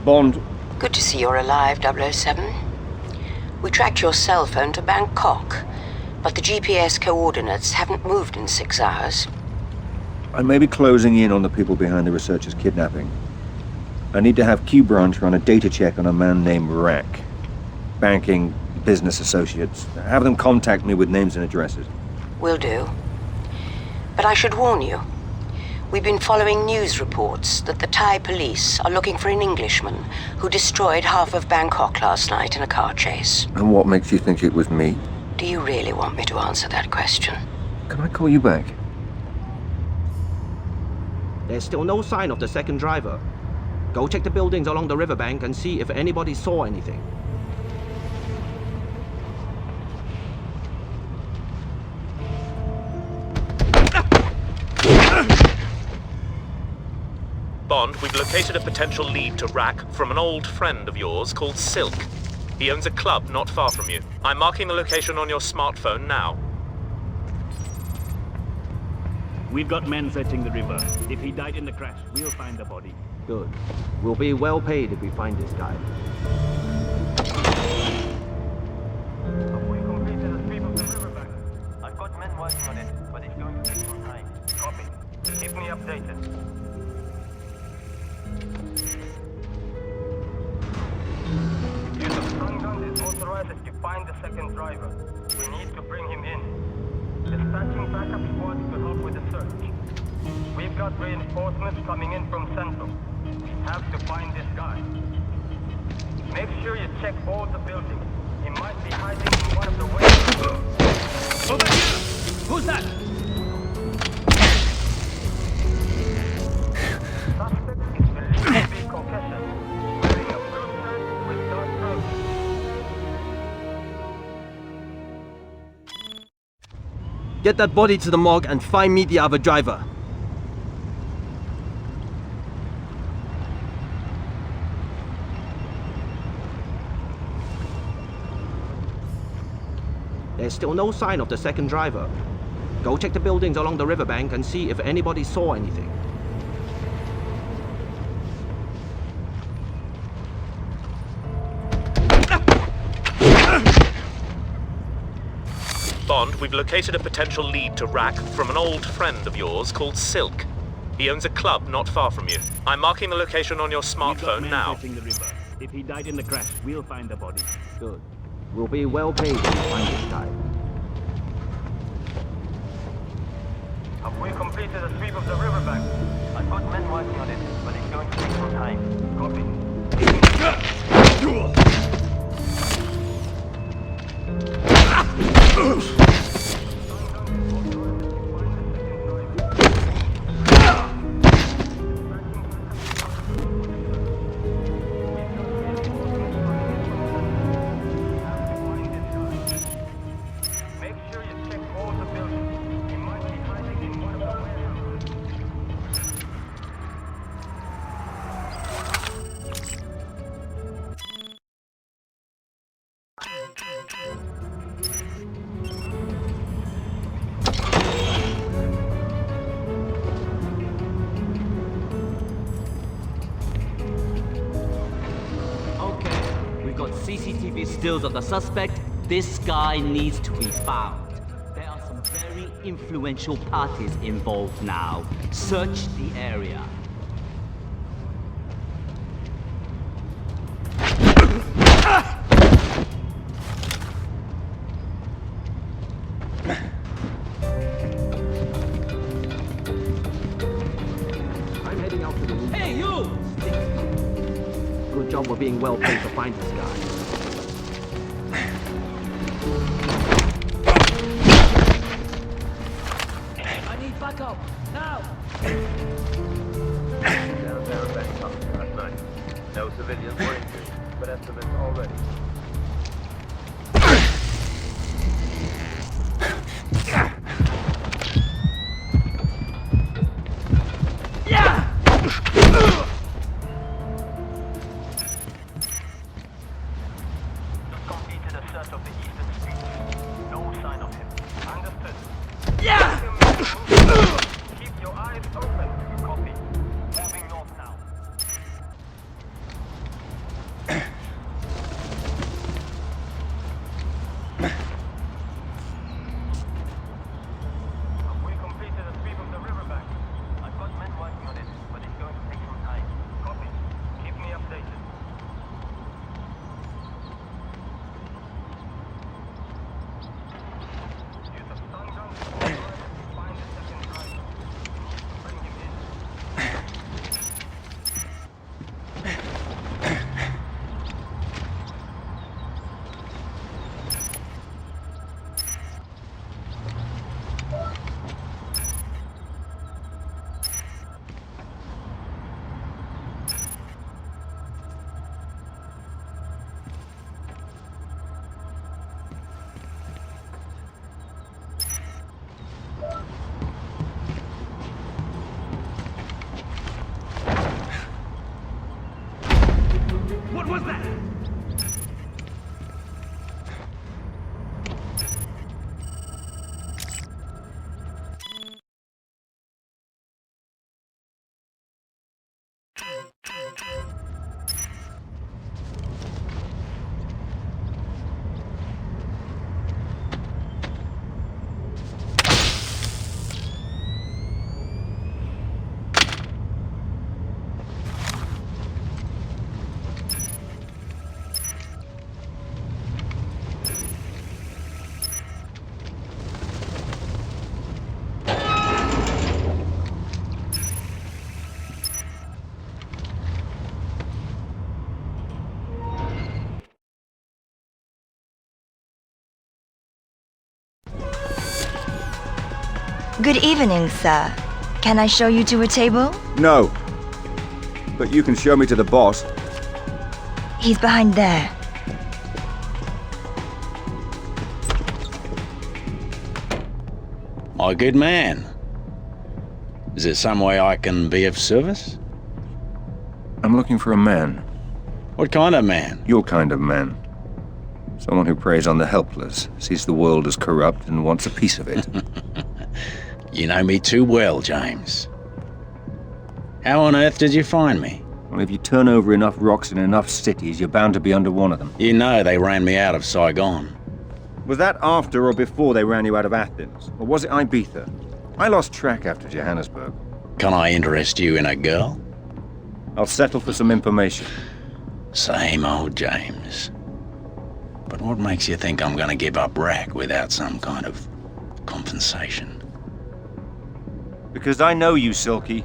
Bond. Good to see you're alive, 007. We tracked your cell phone to Bangkok, but the GPS coordinates haven't moved in 6 hours. I may be closing in on the people behind the researcher's kidnapping. I need to have Q Branch run a data check on a man named Rack. Banking, business associates. Have them contact me with names and addresses. Will do. But I should warn you. We've been following news reports that the Thai police are looking for an Englishman who destroyed half of Bangkok last night in a car chase. And what makes you think it was me? Do you really want me to answer that question? Can I call you back? There's still no sign of the second driver. Go check the buildings along the riverbank and see if anybody saw anything. Bond, we've located a potential lead to Rack from an old friend of yours called Silk. He owns a club not far from you. I'm marking the location on your smartphone now. We've got men searching the river. If he died in the crash, we'll find the body. Good. We'll be well paid if we find this guy. Have we completed the sweep of the riverbank? I've got men working on it, but it's going to take some time. Copy. Keep me updated. Use of stun guns is authorized if you find the second driver. We need to bring him in. Dispatching backup squads to help with the search. We've got reinforcements coming in from Central. We have to find this guy. Make sure you check all the buildings. He might be hiding in one of the ways. Over here! Who's that? Suspect is believed to be Caucasian, wearing a blue shirt with dark trousers. Get that body to the morgue and find me the other driver. There's still no sign of the second driver. Go check the buildings along the riverbank and see if anybody saw anything. Bond, we've located a potential lead to Rack from an old friend of yours called Silk. He owns a club not far from you. I'm marking the location on your smartphone now. The river. If he died in the crash, we'll find the body. Good. We'll be well paid if we find this guy. Have we completed the sweep of the riverbank? I've got men working on it, but it's going to take some time. Copy. Make sure you check all the buildings. He might be hiding in one of the warehouses. Okay, we've got CCTV stills of the suspect. This guy needs to be found. There are some very influential parties involved now. Search the area. I'm heading out to the roof. Hey, you! Good job we're being well paid to find this guy. I need backup, now! Downtown Bangkok last night. No civilians were injured, but estimates already. Good evening, sir. Can I show you to a table? No. But you can show me to the boss. He's behind there. My good man. Is there some way I can be of service? I'm looking for a man. What kind of man? Your kind of man. Someone who preys on the helpless, sees the world as corrupt, and wants a piece of it. You know me too well, James. How on earth did you find me? Well, if you turn over enough rocks in enough cities, you're bound to be under one of them. You know they ran me out of Saigon. Was that after or before they ran you out of Athens? Or was it Ibiza? I lost track after Johannesburg. Can I interest you in a girl? I'll settle for some information. Same old James. But what makes you think I'm gonna give up Rack without some kind of compensation? Because I know you, Silky.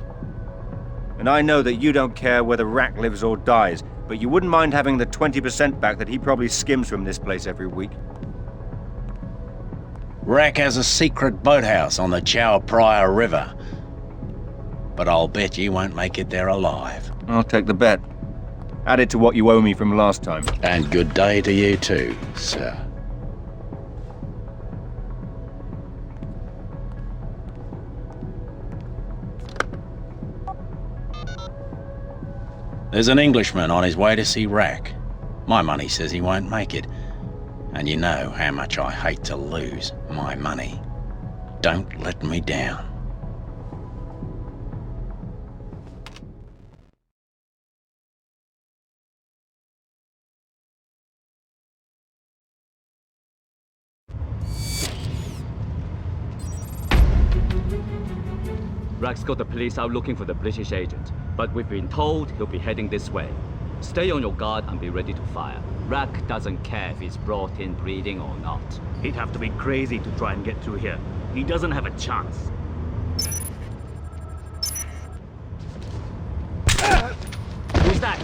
And I know that you don't care whether Rack lives or dies, but you wouldn't mind having the 20% back that he probably skims from this place every week. Rack has a secret boathouse on the Chao Phraya River. But I'll bet you won't make it there alive. I'll take the bet. Add it to what you owe me from last time. And good day to you too, sir. There's an Englishman on his way to see Rack. My money says he won't make it. And you know how much I hate to lose my money. Don't let me down. Rack's got the police out looking for the British agent, but we've been told he'll be heading this way. Stay on your guard and be ready to fire. Rack doesn't care if he's brought in breeding or not. He'd have to be crazy to try and get through here. He doesn't have a chance. Who's that?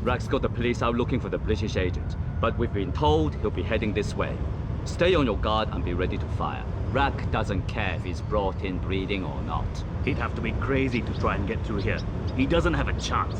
Rack's got the police out looking for the British agent, but we've been told he'll be heading this way. Stay on your guard and be ready to fire. Rack doesn't care if he's brought in breeding or not. He'd have to be crazy to try and get through here. He doesn't have a chance.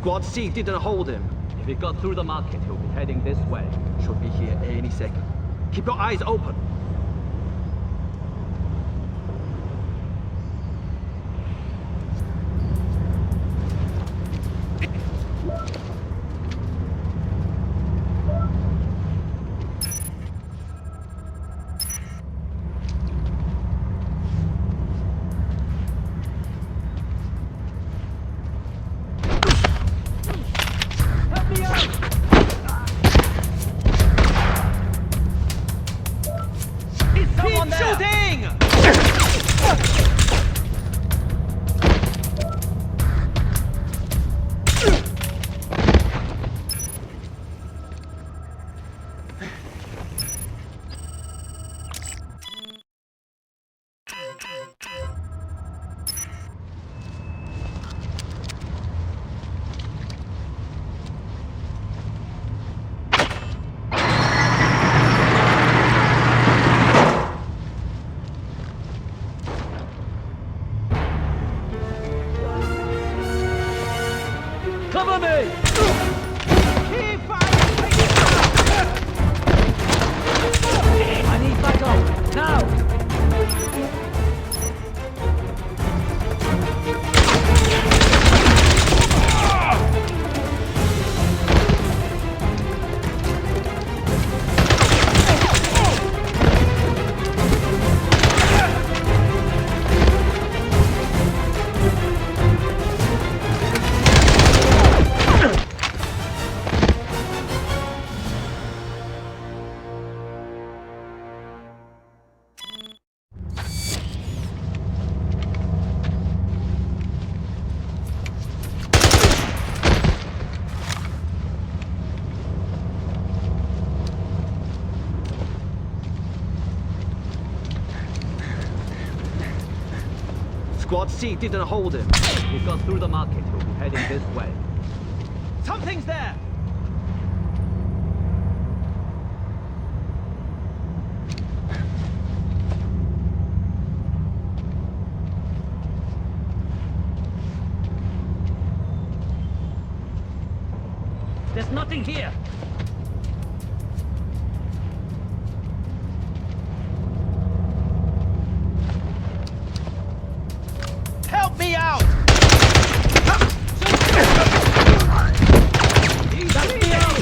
Squad C didn't hold him. If he got through the market, he'll be heading this way. Should be here any second. Keep your eyes open. Cover me! I need backup, now! Squad C didn't hold him. He got through the market. He'll be heading this way. Something's there! There's nothing here! Help me out! Let me out!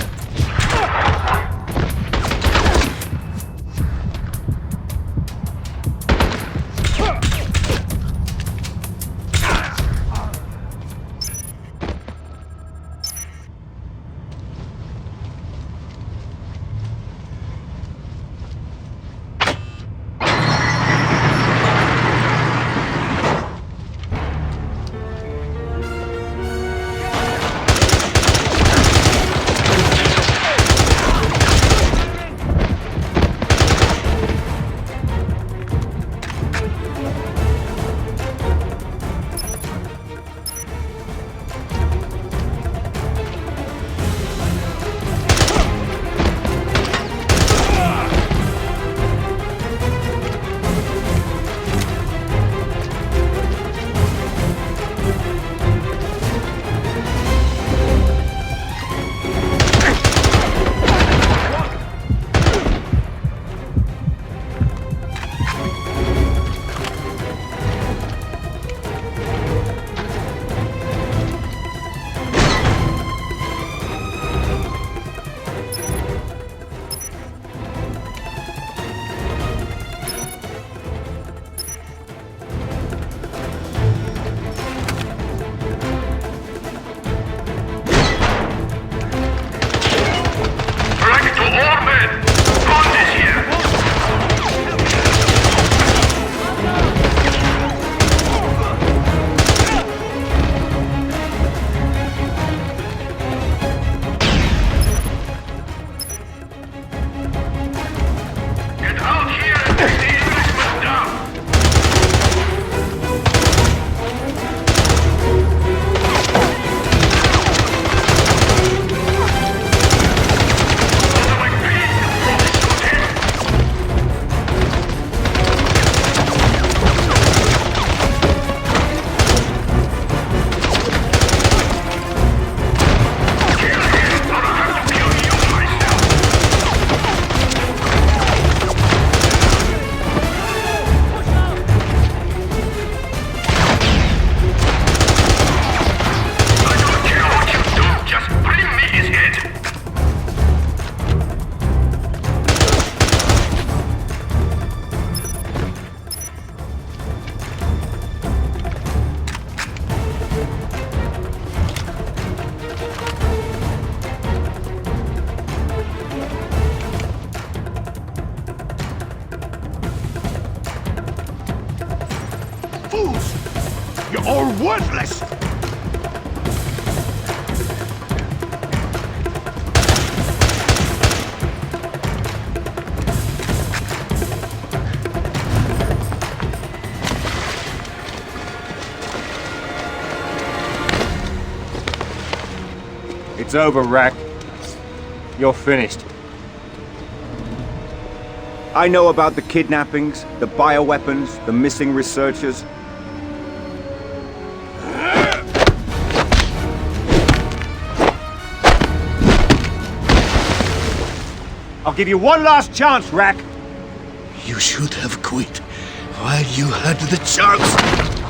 worthless! It's over, Rack. You're finished. I know about the kidnappings, the bioweapons, the missing researchers. I'll give you one last chance, Rack. You should have quit while you had the chance.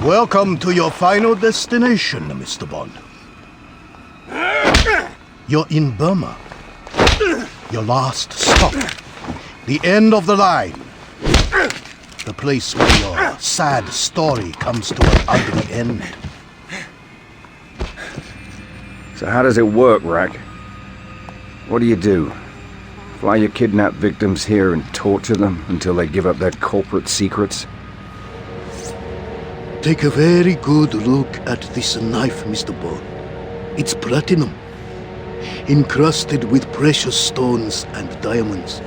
Welcome to your final destination, Mr. Bond. You're in Burma. Your last stop. The end of the line. The place where your sad story comes to an ugly end. So how does it work, Rack? What do you do? Fly your kidnapped victims here and torture them until they give up their corporate secrets? Take a very good look at this knife, Mr. Bond. It's platinum, encrusted with precious stones and diamonds,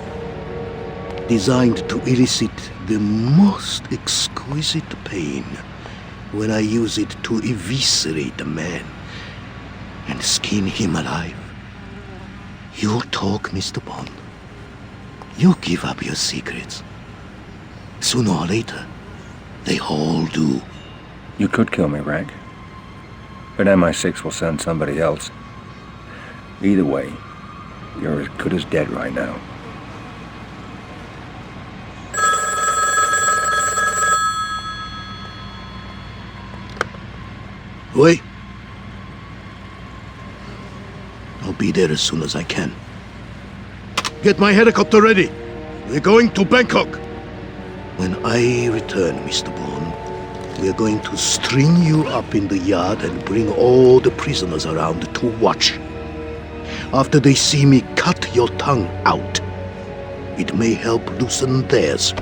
designed to elicit the most exquisite pain when I use it to eviscerate a man and skin him alive. You talk, Mr. Bond. You give up your secrets. Sooner or later, they all do. You could kill me, Rack. But MI6 will send somebody else. Either way, you're as good as dead right now. Wait. I'll be there as soon as I can. Get my helicopter ready. We're going to Bangkok. When I return, Mr. Bond, we're going to string you up in the yard and bring all the prisoners around to watch. After they see me cut your tongue out, it may help loosen theirs.